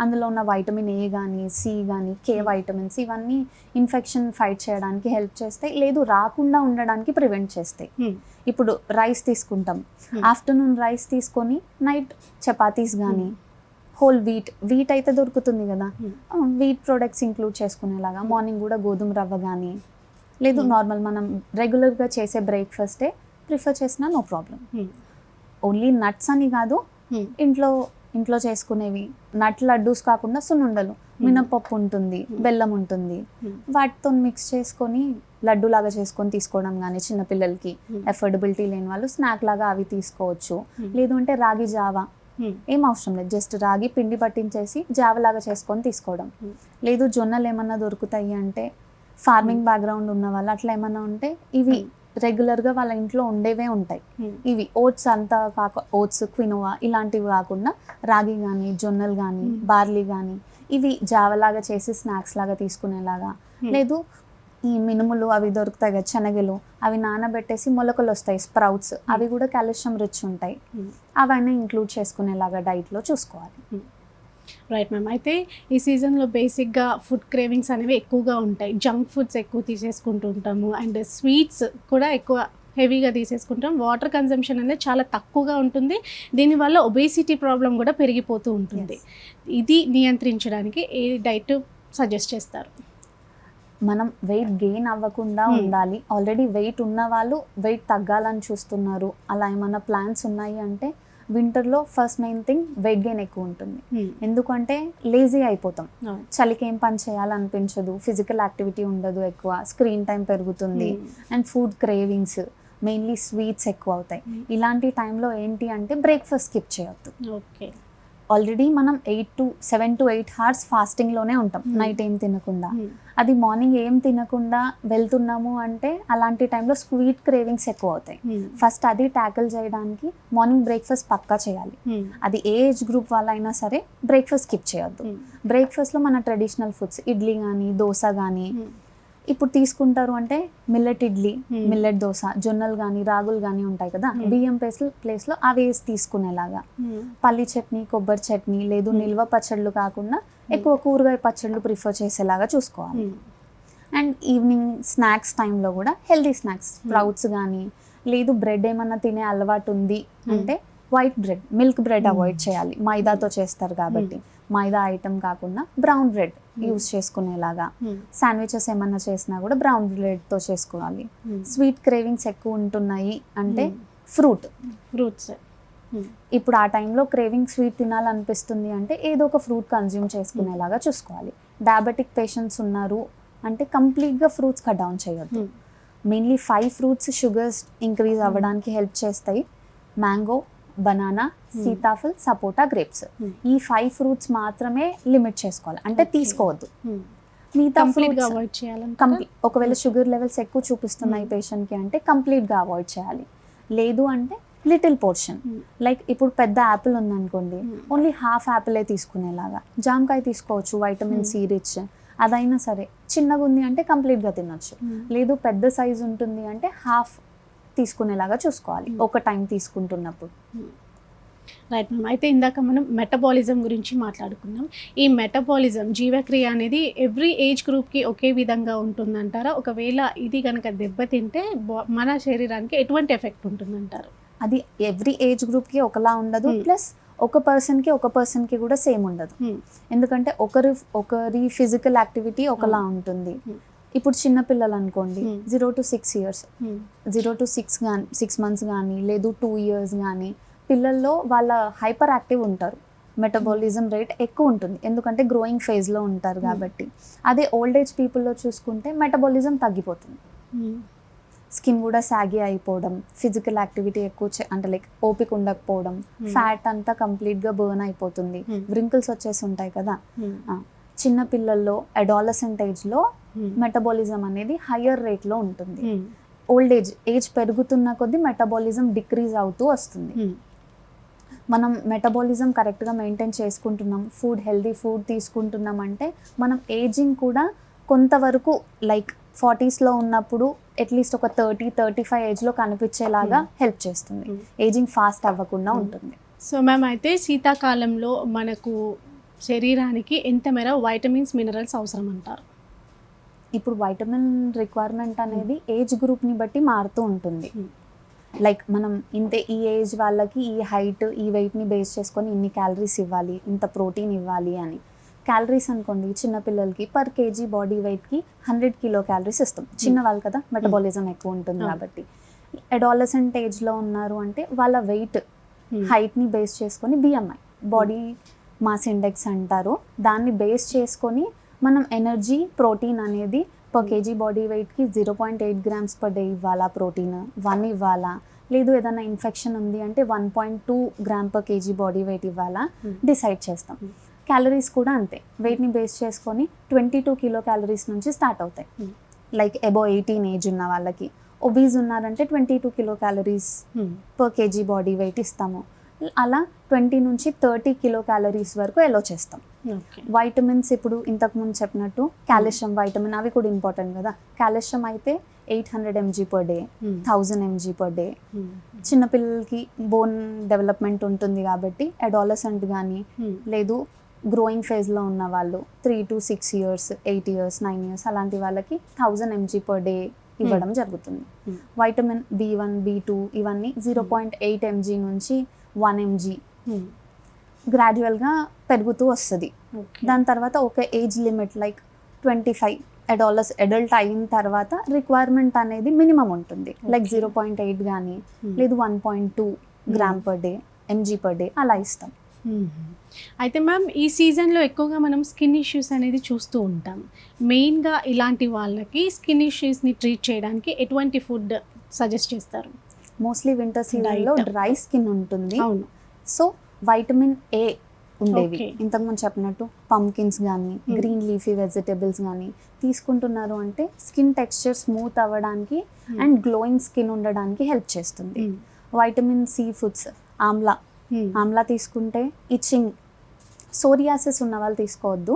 Speaker 2: అందులో ఉన్న వైటమిన్ ఏ కానీ, సి కానీ, కే వైటమిన్స్, ఇవన్నీ ఇన్ఫెక్షన్ ఫైట్ చేయడానికి హెల్ప్ చేస్తాయి, లేదు రాకుండా ఉండడానికి ప్రివెంట్ చేస్తాయి. ఇప్పుడు రైస్ తీసుకుంటాం, ఆఫ్టర్నూన్ రైస్ తీసుకొని నైట్ చపాతీస్ కానీ, హోల్ వీట్ అయితే దొరుకుతుంది కదా, వీట్ ప్రొడక్ట్స్ ఇంక్లూడ్ చేసుకునేలాగా మార్నింగ్ కూడా గోధుమ రవ్వ కానీ, లేదు నార్మల్ మనం రెగ్యులర్గా చేసే బ్రేక్ఫాస్టే ప్రిఫర్ చేసినా నో ప్రాబ్లం. ఓన్లీ నట్స్ అని కాదు, ఇంట్లో చేసుకునేవి నట్ లడ్డూస్ కాకుండా సున్నుండలు, మినపప్పు ఉంటుంది, బెల్లం ఉంటుంది, వాటితో మిక్స్ చేసుకొని లడ్డు లాగా చేసుకొని తీసుకోవడం కానీ చిన్నపిల్లలకి అఫోర్డబిలిటీ లేని వాళ్ళు స్నాక్ లాగా అవి తీసుకోవచ్చు. లేదు అంటే రాగి జావా ఏం అవసరం లేదు, జస్ట్ రాగి పిండి పట్టించేసి జావ లాగా చేసుకొని తీసుకోవడం. లేదు జొన్నలు ఏమన్నా దొరుకుతాయి అంటే ఫార్మింగ్ బ్యాక్గ్రౌండ్ ఉన్న వాళ్ళు అట్లా ఏమన్నా ఉంటే ఇవి రెగ్యులర్గా వాళ్ళ ఇంట్లో ఉండేవే ఉంటాయి. ఇవి ఓట్స్ అంతా ఓట్స్ క్వినోవా ఇలాంటివి కాకుండా రాగి కానీ జొన్నలు కానీ బార్లీ కానీ ఇవి జావలాగా చేసి స్నాక్స్ లాగా తీసుకునేలాగా. లేదు ఈ మినుములు అవి దొరుకుతాయి కదా, శనగలు, అవి నానబెట్టేసి మొలకలు వస్తాయి స్ప్రౌట్స్, అవి కూడా కాల్షియం రిచ్ ఉంటాయి, అవన్నీ ఇంక్లూడ్ చేసుకునేలాగా డైట్లో చూసుకోవాలి.
Speaker 1: Right ma'am. అయితే ఈ సీజన్లో బేసిక్గా ఫుడ్ క్రేవింగ్స్ అనేవి ఎక్కువగా ఉంటాయి. జంక్ ఫుడ్స్ ఎక్కువ తీసేసుకుంటూ ఉంటాము అండ్ స్వీట్స్ కూడా ఎక్కువ హెవీగా తీసేసుకుంటాం. వాటర్ కన్జంప్షన్ అనేది చాలా తక్కువగా ఉంటుంది. దీనివల్ల ఒబేసిటీ ప్రాబ్లం కూడా పెరిగిపోతూ ఉంటుంది. ఇది నియంత్రించడానికి ఏ డైట్ సజెస్ట్ చేస్తారు?
Speaker 2: మనం వెయిట్ గెయిన్ అవ్వకుండా ఉండాలి. ఆల్రెడీ వెయిట్ ఉన్న వాళ్ళు వెయిట్ తగ్గాలని చూస్తున్నారు, అలా ఏమైనా ప్లాన్స్ ఉన్నాయి అంటే వింటర్లో first main thing weight gain ఎక్కువ ఉంటుంది. ఎందుకంటే లేజీ అయిపోతాం, చలికి ఏం పని చేయాలనిపించదు, ఫిజికల్ యాక్టివిటీ ఉండదు, ఎక్కువ స్క్రీన్ టైం పెరుగుతుంది and food cravings mainly sweets ఎక్కువ అవుతాయి. ఇలాంటి టైంలో ఏంటి అంటే బ్రేక్ఫాస్ట్ స్కిప్ చేయొద్దు.
Speaker 1: ఓకే,
Speaker 2: ఆల్రెడీ మనం 7 to 8 hours ఫాస్టింగ్లోనే ఉంటాం, నైట్ ఏం తినకుండా. అది మార్నింగ్ ఏం తినకుండా వెళ్తున్నాము అంటే అలాంటి టైంలో స్వీట్ క్రేవింగ్స్ ఎక్కువ అవుతాయి. ఫస్ట్ అది ట్యాకిల్ చేయడానికి మార్నింగ్ బ్రేక్ఫాస్ట్ పక్కా చేయాలి. అది ఏ ఏజ్ గ్రూప్ వాళ్ళైనా సరే బ్రేక్ఫాస్ట్ స్కిప్ చేయొద్దు. బ్రేక్ఫాస్ట్లో మన ట్రెడిషనల్ ఫుడ్స్ ఇడ్లీ కానీ దోశ కానీ ఇప్పుడు తీసుకుంటారు అంటే మిల్లెట్ ఇడ్లీ, మిల్లెట్ దోశ, జొన్నలు కానీ రాగులు కానీ ఉంటాయి కదా, బియ్యం ప్లేస్లో అవి వేసి తీసుకునేలాగా. పల్లి చట్నీ, కొబ్బరి చట్నీ, లేదు నిల్వ పచ్చళ్ళు కాకుండా ఎక్కువ కూరగాయ పచ్చళ్ళు ప్రిఫర్ చేసేలాగా చూసుకోవాలి. అండ్ ఈవినింగ్ స్నాక్స్ టైంలో కూడా హెల్దీ స్నాక్స్, స్ప్రౌట్స్ కానీ, లేదు బ్రెడ్ ఏమన్నా తినే అలవాటు ఉంది అంటే white bread, milk bread avoid చేయాలి, మైదాతో చేస్తారు కాబట్టి. మైదా ఐటమ్ కాకుండా బ్రౌన్ బ్రెడ్ యూస్ చేసుకునేలాగా. శాండ్విచెస్ ఏమన్నా చేసినా కూడా బ్రౌన్ బ్రెడ్తో చేసుకోవాలి. స్వీట్ క్రేవింగ్స్ ఎక్కువ ఉంటున్నాయి అంటే ఫ్రూట్స్ ఇప్పుడు ఆ టైంలో క్రేవింగ్ స్వీట్ తినాలనిపిస్తుంది అంటే ఏదో ఒక ఫ్రూట్ కన్జ్యూమ్ చేసుకునేలాగా చూసుకోవాలి. డయాబెటిక్ పేషెంట్స్ ఉన్నారు అంటే కంప్లీట్గా ఫ్రూట్స్ కట్ డౌన్ చేయొద్దు. మెయిన్లీ 5 ఫ్రూట్స్ షుగర్స్ ఇంక్రీజ్ అవ్వడానికి హెల్ప్ చేస్తాయి: మ్యాంగో, బనానా, సీతాఫల్, సపోటా, గ్రేప్స్. ఈ 5 ఫ్రూట్స్ మాత్రమే లిమిట్ చేసుకోవాలి, అంటే తీసుకోవద్దు. మిగతా ఫ్రూట్స్
Speaker 1: అవాయిడ్ చేయాలి.
Speaker 2: ఒకవేళ షుగర్ లెవెల్స్ ఎక్కువ చూపిస్తున్నాయి పేషెంట్కి అంటే కంప్లీట్గా అవాయిడ్ చేయాలి. లేదు అంటే లిటిల్ పోర్షన్, లైక్ ఇప్పుడు పెద్ద యాపిల్ ఉందనుకోండి, ఓన్లీ హాఫ్ యాపిలే తీసుకునేలాగా. జామకాయ తీసుకోవచ్చు, వైటమిన్ సి రిచ్, అదైనా సరే. చిన్నగా ఉంది అంటే కంప్లీట్గా తినొచ్చు. లేదు పెద్ద సైజ్ ఉంటుంది అంటే హాఫ్ తీసుకునేలాగా చూసుకోవాలి ఒక టైం తీసుకుంటున్నప్పుడు.
Speaker 1: Right ma'am. అయితే ఇందాక మనం మెటబాలిజం గురించి మాట్లాడుకున్నాం. ఈ మెటబాలిజం, జీవక్రియ అనేది ఎవ్రీ ఏజ్ గ్రూప్కి ఒకే విధంగా ఉంటుందంటారా? ఒకవేళ ఇది కనుక దెబ్బతింటే మన శరీరానికి ఎటువంటి ఎఫెక్ట్ ఉంటుందంటారు?
Speaker 2: అది ఎవ్రీ ఏజ్ గ్రూప్కి ఒకలా ఉండదు, ప్లస్ ఒక పర్సన్కి కూడా సేమ్ ఉండదు. ఎందుకంటే ఒకరి ఫిజికల్ యాక్టివిటీ ఒకలా ఉంటుంది. ఇప్పుడు చిన్నపిల్లలు అనుకోండి, 0 to 6 years, 0 to 6 months కానీ, లేదు 2 years కానీ, పిల్లల్లో వాళ్ళ హైపర్ యాక్టివ్ ఉంటారు, మెటబాలిజం రేట్ ఎక్కువ ఉంటుంది, ఎందుకంటే గ్రోయింగ్ ఫేజ్లో ఉంటారు కాబట్టి. అదే ఓల్డ్ ఏజ్ పీపుల్లో చూసుకుంటే మెటబాలిజం తగ్గిపోతుంది, స్కిన్ కూడా సాగి అయిపోవడం, ఫిజికల్ యాక్టివిటీ ఎక్కువ అంటే లైక్ ఓపిక ఉండకపోవడం, ఫ్యాట్ అంతా కంప్లీట్గా బర్న్ అయిపోతుంది, వ్రింకిల్స్ వచ్చేసి ఉంటాయి కదా. చిన్న పిల్లల్లో అడాలసెంట్ ఏజ్లో మెటబాలిజం అనేది హయ్యర్ రేట్లో ఉంటుంది. ఓల్డ్ ఏజ్ పెరుగుతున్న కొద్దీ మెటబాలిజం డిక్రీజ్ అవుతూ వస్తుంది. మనం మెటబాలిజం కరెక్ట్గా మెయింటైన్ చేసుకుంటున్నాం, హెల్దీ ఫుడ్ తీసుకుంటున్నాం అంటే మనం ఏజింగ్ కూడా కొంతవరకు లైక్ 40sలో ఉన్నప్పుడు అట్లీస్ట్ ఒక 30-35 ఏజ్లో కనిపించేలాగా హెల్ప్ చేస్తుంది, ఏజింగ్ ఫాస్ట్ అవ్వకుండా ఉంటుంది.
Speaker 1: సో మ్యామ్, అయితే శీతాకాలంలో మనకు శరీరానికి ఎంత మేర వైటమిన్స్, మినరల్స్ అవసరం అంటారు?
Speaker 2: ఇప్పుడు వైటమిన్ రిక్వైర్మెంట్ అనేది ఏజ్ గ్రూప్ని బట్టి మారుతూ ఉంటుంది. లైక్ మనం ఈ ఏజ్ వాళ్ళకి ఈ హైట్, ఈ వెయిట్ని బేస్ చేసుకొని ఇన్ని క్యాలరీస్ ఇవ్వాలి, ఇంత ప్రోటీన్ ఇవ్వాలి అని. క్యాలరీస్ అనుకోండి, చిన్నపిల్లలకి పర్ కేజీ బాడీ వెయిట్కి 100 కిలో క్యాలరీస్ ఇస్తాం. చిన్నవాళ్ళు కదా, మెటబాలిజం ఎక్కువ ఉంటుంది కాబట్టి. అడాలసెంట్ ఏజ్లో ఉన్నారు అంటే వాళ్ళ వెయిట్ హైట్ని బేస్ చేసుకొని BMI, బాడీ మాస్ ఇండెక్స్ అంటారు, దాన్ని బేస్ చేసుకొని మనం ఎనర్జీ, ప్రోటీన్ అనేది పర్ కేజీ బాడీ వెయిట్కి 0.8 grams per day ఇవ్వాలా, ప్రోటీన్ 1 ఇవ్వాలా, లేదు ఏదైనా ఇన్ఫెక్షన్ ఉంది అంటే 1.2 gram per kg body weight ఇవ్వాలా డిసైడ్ చేస్తాం. క్యాలరీస్ కూడా అంతే, వెయిట్ని బేస్ చేసుకొని 22 కిలో క్యాలరీస్ నుంచి స్టార్ట్ అవుతాయి. లైక్ అబౌవ్ 18 ఏజ్ ఉన్న వాళ్ళకి, ఒబీస్ ఉన్నారంటే 22 kilo calories per KG body weight ఇస్తాము. అలా 20 నుంచి 30 కిలో క్యాలరీస్ వరకు ఎలో చేస్తాం. వైటమిన్స్ ఇప్పుడు ఇంతకుముందు చెప్పినట్టు కాల్షియం, వైటమిన్ అవి కూడా ఇంపార్టెంట్ కదా. కాల్షియం అయితే 800 mg per day, 1000 mg per day. చిన్నపిల్లలకి బోన్ డెవలప్మెంట్ ఉంటుంది కాబట్టి అడాలసెంట్ కానీ లేదు గ్రోయింగ్ ఫేజ్లో ఉన్న వాళ్ళు 3 to 6 years, 8 years, 9 years అలాంటి వాళ్ళకి 1000 mg per day ఇవ్వడం జరుగుతుంది. వైటమిన్ B1, B2 ఇవన్నీ 0.8 mg నుంచి 1 mg గ్రాడ్యువల్గా పెరుగుతూ వస్తుంది. దాని తర్వాత ఒక ఏజ్ లిమిట్ లైక్ 25 అడల్ట్ అయిన తర్వాత రిక్వైర్మెంట్ అనేది మినిమం ఉంటుంది. లైక్ 0.8 కానీ లేదు 1.2 gram per day, mg per day అలా ఇస్తాం.
Speaker 1: అయితే మ్యామ్ ఈ సీజన్లో ఎక్కువగా మనం స్కిన్ ఇష్యూస్ అనేది చూస్తూ ఉంటాం. మెయిన్గా ఇలాంటి వాళ్ళకి స్కిన్ ఇష్యూస్ని ట్రీట్ చేయడానికి ఎటువంటి ఫుడ్ సజెస్ట్ చేస్తారు?
Speaker 2: మోస్ట్లీ వింటర్ సీజన్లో డ్రై స్కిన్ ఉంటుంది.
Speaker 1: అవును.
Speaker 2: సో వైటమిన్ A ఉండేవి ఇంతకుముందు చెప్పినట్టు పంకిన్స్ కానీ గ్రీన్ లీఫీ వెజిటేబుల్స్ కానీ తీసుకుంటున్నారు అంటే స్కిన్ టెక్స్చర్ స్మూత్ అవ్వడానికి అండ్ గ్లోయింగ్ స్కిన్ ఉండడానికి హెల్ప్ చేస్తుంది. వైటమిన్ C ఫుడ్స్, ఆమ్లా తీసుకుంటే ఇచ్చింగ్, సోరియాసిస్ ఉన్న వాళ్ళు తీసుకోవద్దు.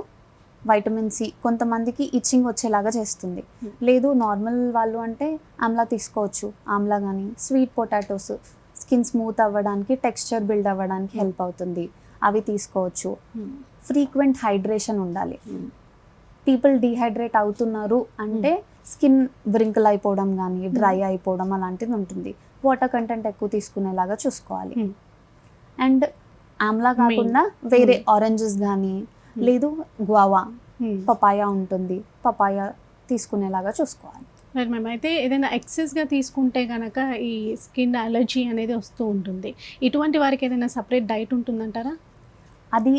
Speaker 2: వైటమిన్ C కొంతమందికి ఇచ్చింగ్ వచ్చేలాగా చేస్తుంది. లేదు నార్మల్ వాళ్ళు అంటే ఆమ్లా తీసుకోవచ్చు. ఆమ్లా కానీ స్వీట్ పొటాటోస్ స్కిన్ స్మూత్ అవ్వడానికి, టెక్స్చర్ బిల్డ్ అవ్వడానికి హెల్ప్ అవుతుంది, అవి తీసుకోవచ్చు. ఫ్రీక్వెంట్ హైడ్రేషన్ ఉండాలి. పీపుల్ డీహైడ్రేట్ అవుతున్నారు అంటే స్కిన్ వ్రింకిల్ అయిపోవడం కానీ డ్రై అయిపోవడం అలాంటిది ఉంటుంది. వాటర్ కంటెంట్ ఎక్కువ తీసుకునేలాగా చూసుకోవాలి. అండ్ ఆమ్లా కాకుండా వేరే ఆరెంజెస్ కానీ లేదు గ్వావా, పపాయా ఉంటుంది, పపాయా తీసుకునేలాగా చూసుకోవాలి.
Speaker 1: మరి మేమైతే ఏదైనా ఎక్సెస్గా తీసుకుంటే కనుక ఈ స్కిన్ అలర్జీ అనేది వస్తూ ఉంటుంది. ఇటువంటి వారికి ఏదైనా సపరేట్ డైట్ ఉంటుందంటారా?
Speaker 2: అది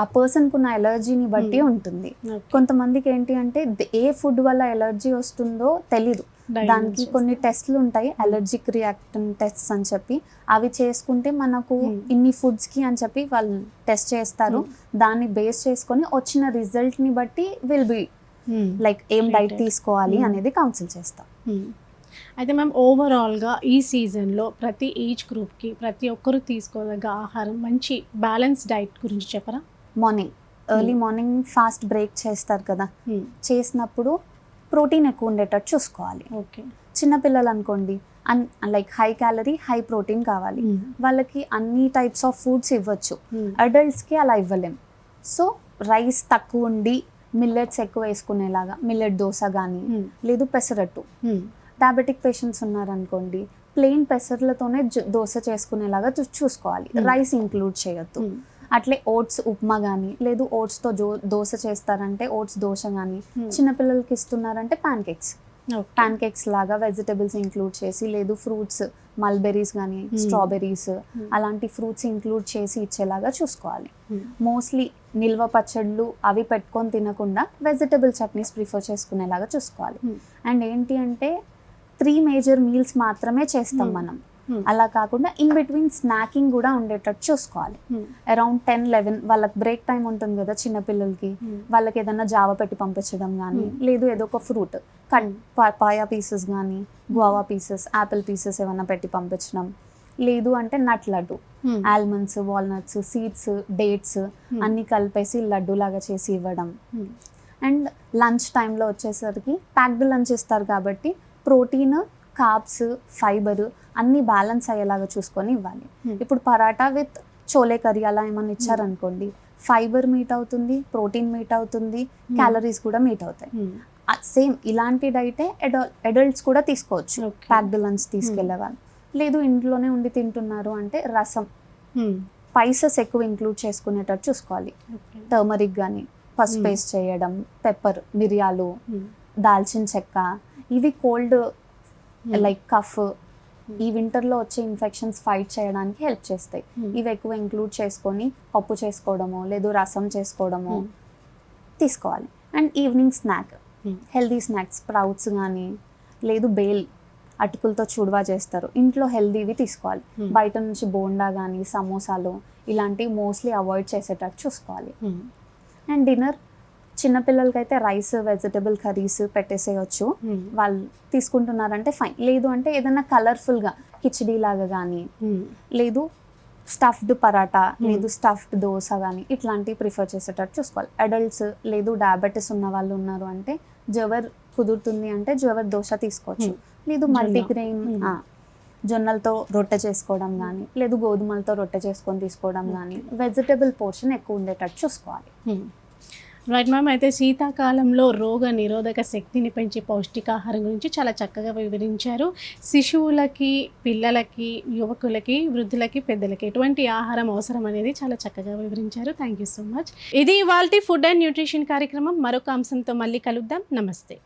Speaker 2: ఆ పర్సన్కు ఉన్న ఎలర్జీని బట్టి ఉంటుంది. కొంతమందికి ఏంటి అంటే ఏ ఫుడ్ వల్ల ఎలర్జీ వస్తుందో తెలీదు. దానికి కొన్ని టెస్ట్లు ఉంటాయి, అలర్జిక్ రియాక్షన్ టెస్ట్స్ అని చెప్పి, అవి చేసుకుంటే మనకు ఇన్ని ఫుడ్స్కి అని చెప్పి వాళ్ళు టెస్ట్ చేస్తారు. దాన్ని బేస్ చేసుకొని వచ్చిన రిజల్ట్ని బట్టి విల్ బి లైక్ ఏం డైట్ తీసుకోవాలి అనేది కౌన్సిల్ చేస్తాం.
Speaker 1: అయితే మ్యామ్ ఓవరాల్గా ఈ సీజన్లో ప్రతి ఏజ్ గ్రూప్కి ప్రతి ఒక్కరు తీసుకోదగ్గ ఆహారం, మంచి బ్యాలెన్స్ డైట్ గురించి చెప్పరా?
Speaker 2: Morning early morning fast break చేస్తారు కదా, చేసినప్పుడు ప్రోటీన్ ఎక్కువ ఉండేటట్టు చూసుకోవాలి.
Speaker 1: ఓకే.
Speaker 2: చిన్నపిల్లలు అనుకోండి like high calorie high protein కావాలి, వాళ్ళకి అన్ని టైప్స్ ఆఫ్ ఫుడ్స్ ఇవ్వచ్చు. అడల్ట్స్కి అలా ఇవ్వలేం. సో రైస్ తక్కువ ఉండి మిల్లెట్స్ ఎక్కువ వేసుకునేలాగా మిల్లెట్ దోశ కానీ లేదు పెసరట్టు. డయాబెటిక్ పేషెంట్స్ ఉన్నారనుకోండి ప్లెయిన్ పెసర్లతోనే దోశ చేసుకునేలాగా చూసుకోవాలి, రైస్ ఇంక్లూడ్ చేయొద్దు. అట్లే ఓట్స్ ఉప్మా కానీ లేదు ఓట్స్తో దోశ చేస్తారంటే ఓట్స్ దోశ కానీ, చిన్నపిల్లలకి ఇస్తున్నారంటే ప్యాన్ కేక్స్ లాగా వెజిటబుల్స్ ఇంక్లూడ్ చేసి లేదు ఫ్రూట్స్ మల్బెర్రీస్ కానీ స్ట్రాబెర్రీస్ అలాంటి ఫ్రూట్స్ ఇంక్లూడ్ చేసి ఇచ్చేలాగా చూసుకోవాలి. మోస్ట్లీ నిల్వ పచ్చళ్ళు అవి పెట్టుకొని తినకుండా వెజిటబుల్ చట్నీస్ ప్రిఫర్ చేసుకునేలాగా చూసుకోవాలి. అండ్ ఏంటి అంటే 3 మేజర్ మీల్స్ మాత్రమే చేస్తాం మనం, అలా కాకుండా ఇన్ బిట్వీన్ స్నాకింగ్ కూడా ఉండేటట్టు చూసుకోవాలి. అరౌండ్ 10-11 వాళ్ళకి బ్రేక్ టైం ఉంటుంది కదా చిన్నపిల్లలకి, వాళ్ళకి ఏదైనా జావ పెట్టి పంపించడం కానీ లేదు ఏదో ఒక ఫ్రూట్ పపాయా పీసెస్ కానీ గువావా పీసెస్, యాపిల్ పీసెస్ ఏమైనా పెట్టి పంపించడం, లేదు అంటే nut laddu, almonds, walnuts, seeds, dates అన్ని కలిపేసి లడ్డు లాగా చేసి ఇవ్వడం. అండ్ లంచ్ టైంలో వచ్చేసరికి ప్యాక్డ్ లంచ్ ఇస్తారు కాబట్టి ప్రోటీన్, కార్బ్స్, ఫైబర్ అన్ని బ్యాలెన్స్ అయ్యేలాగా చూసుకొని ఇవ్వాలి. ఇప్పుడు పరాటా విత్ చోలే కర్రీ అలా ఏమైనా ఇచ్చారనుకోండి, ఫైబర్ మీట్ అవుతుంది, ప్రోటీన్ మీట్ అవుతుంది, క్యాలరీస్ కూడా మీట్ అవుతాయి. సేమ్ ఇలాంటి డైటే అడల్ట్స్ కూడా తీసుకోవచ్చు, ప్యాక్డ్ లంచ్ తీసుకెళ్ళేవాళ్ళు. లేదు ఇంట్లోనే ఉండి తింటున్నారు అంటే రసం, స్పైసెస్ ఎక్కువ ఇంక్లూడ్ చేసుకునేటట్టు చూసుకోవాలి. టర్మరిక్ కానీ పసుపు పేస్ట్ చేయడం, పెప్పర్, మిరియాలు, దాల్చిన చెక్క, ఇవి కోల్డ్ లైక్ కఫ్, ఈ వింటర్లో వచ్చే ఇన్ఫెక్షన్స్ ఫైట్ చేయడానికి హెల్ప్ చేస్తాయి. ఇవి ఎక్కువ ఇంక్లూడ్ చేసుకొని పప్పు చేసుకోవడము లేదు రసం చేసుకోవడము తీసుకోవాలి. And evening snack, healthy snacks, sprouts కానీ లేదు బేల్ అటుకులతో చూడవా చేస్తారు, ఇంట్లో హెల్దీవి తీసుకోవాలి. బయట నుంచి బోండా కానీ సమోసాలు ఇలాంటివి మోస్ట్లీ అవాయిడ్ చేసేటట్టు చూసుకోవాలి. అండ్ డిన్నర్ చిన్నపిల్లలకైతే రైస్, వెజిటబుల్ కర్రీస్ పెట్టేసేయచ్చు. వాళ్ళు తీసుకుంటున్నారంటే ఫైన్, లేదు అంటే ఏదైనా కలర్ఫుల్గా కిచిడీ లాగా కానీ లేదు స్టఫ్డ్ పరాటా లేదు స్టఫ్డ్ దోశ కానీ ఇట్లాంటివి ప్రిఫర్ చేసేటట్టు చూసుకోవాలి. అడల్ట్స్ లేదు డయాబెటీస్ ఉన్న వాళ్ళు ఉన్నారు అంటే జవర్ కుదురుతుంది అంటే జవర్ దోశ తీసుకోవచ్చు. లేదు మల్టీగ్రెయిన్ జొన్నలతో రొట్టె చేసుకోవడం కానీ లేదు గోధుమలతో రొట్టె చేసుకొని తీసుకోవడం కానీ వెజిటబుల్ పోర్షన్ ఎక్కువ ఉండేటట్టు చూసుకోవాలి.
Speaker 1: Right ma'am. అయితే శీతాకాలంలో రోగ నిరోధక శక్తిని పెంచే పౌష్టికాహారం గురించి చాలా చక్కగా వివరించారు. శిశువులకి, పిల్లలకి, యువకులకి, వృద్ధులకి, పెద్దలకి ఎటువంటి ఆహారం అవసరం అనేది చాలా చక్కగా వివరించారు. Thank you so much. ఇది ఇవాల్టి ఫుడ్ అండ్ న్యూట్రిషన్ కార్యక్రమం. మరొక అంశంతో మళ్ళీ కలుద్దాం. నమస్తే.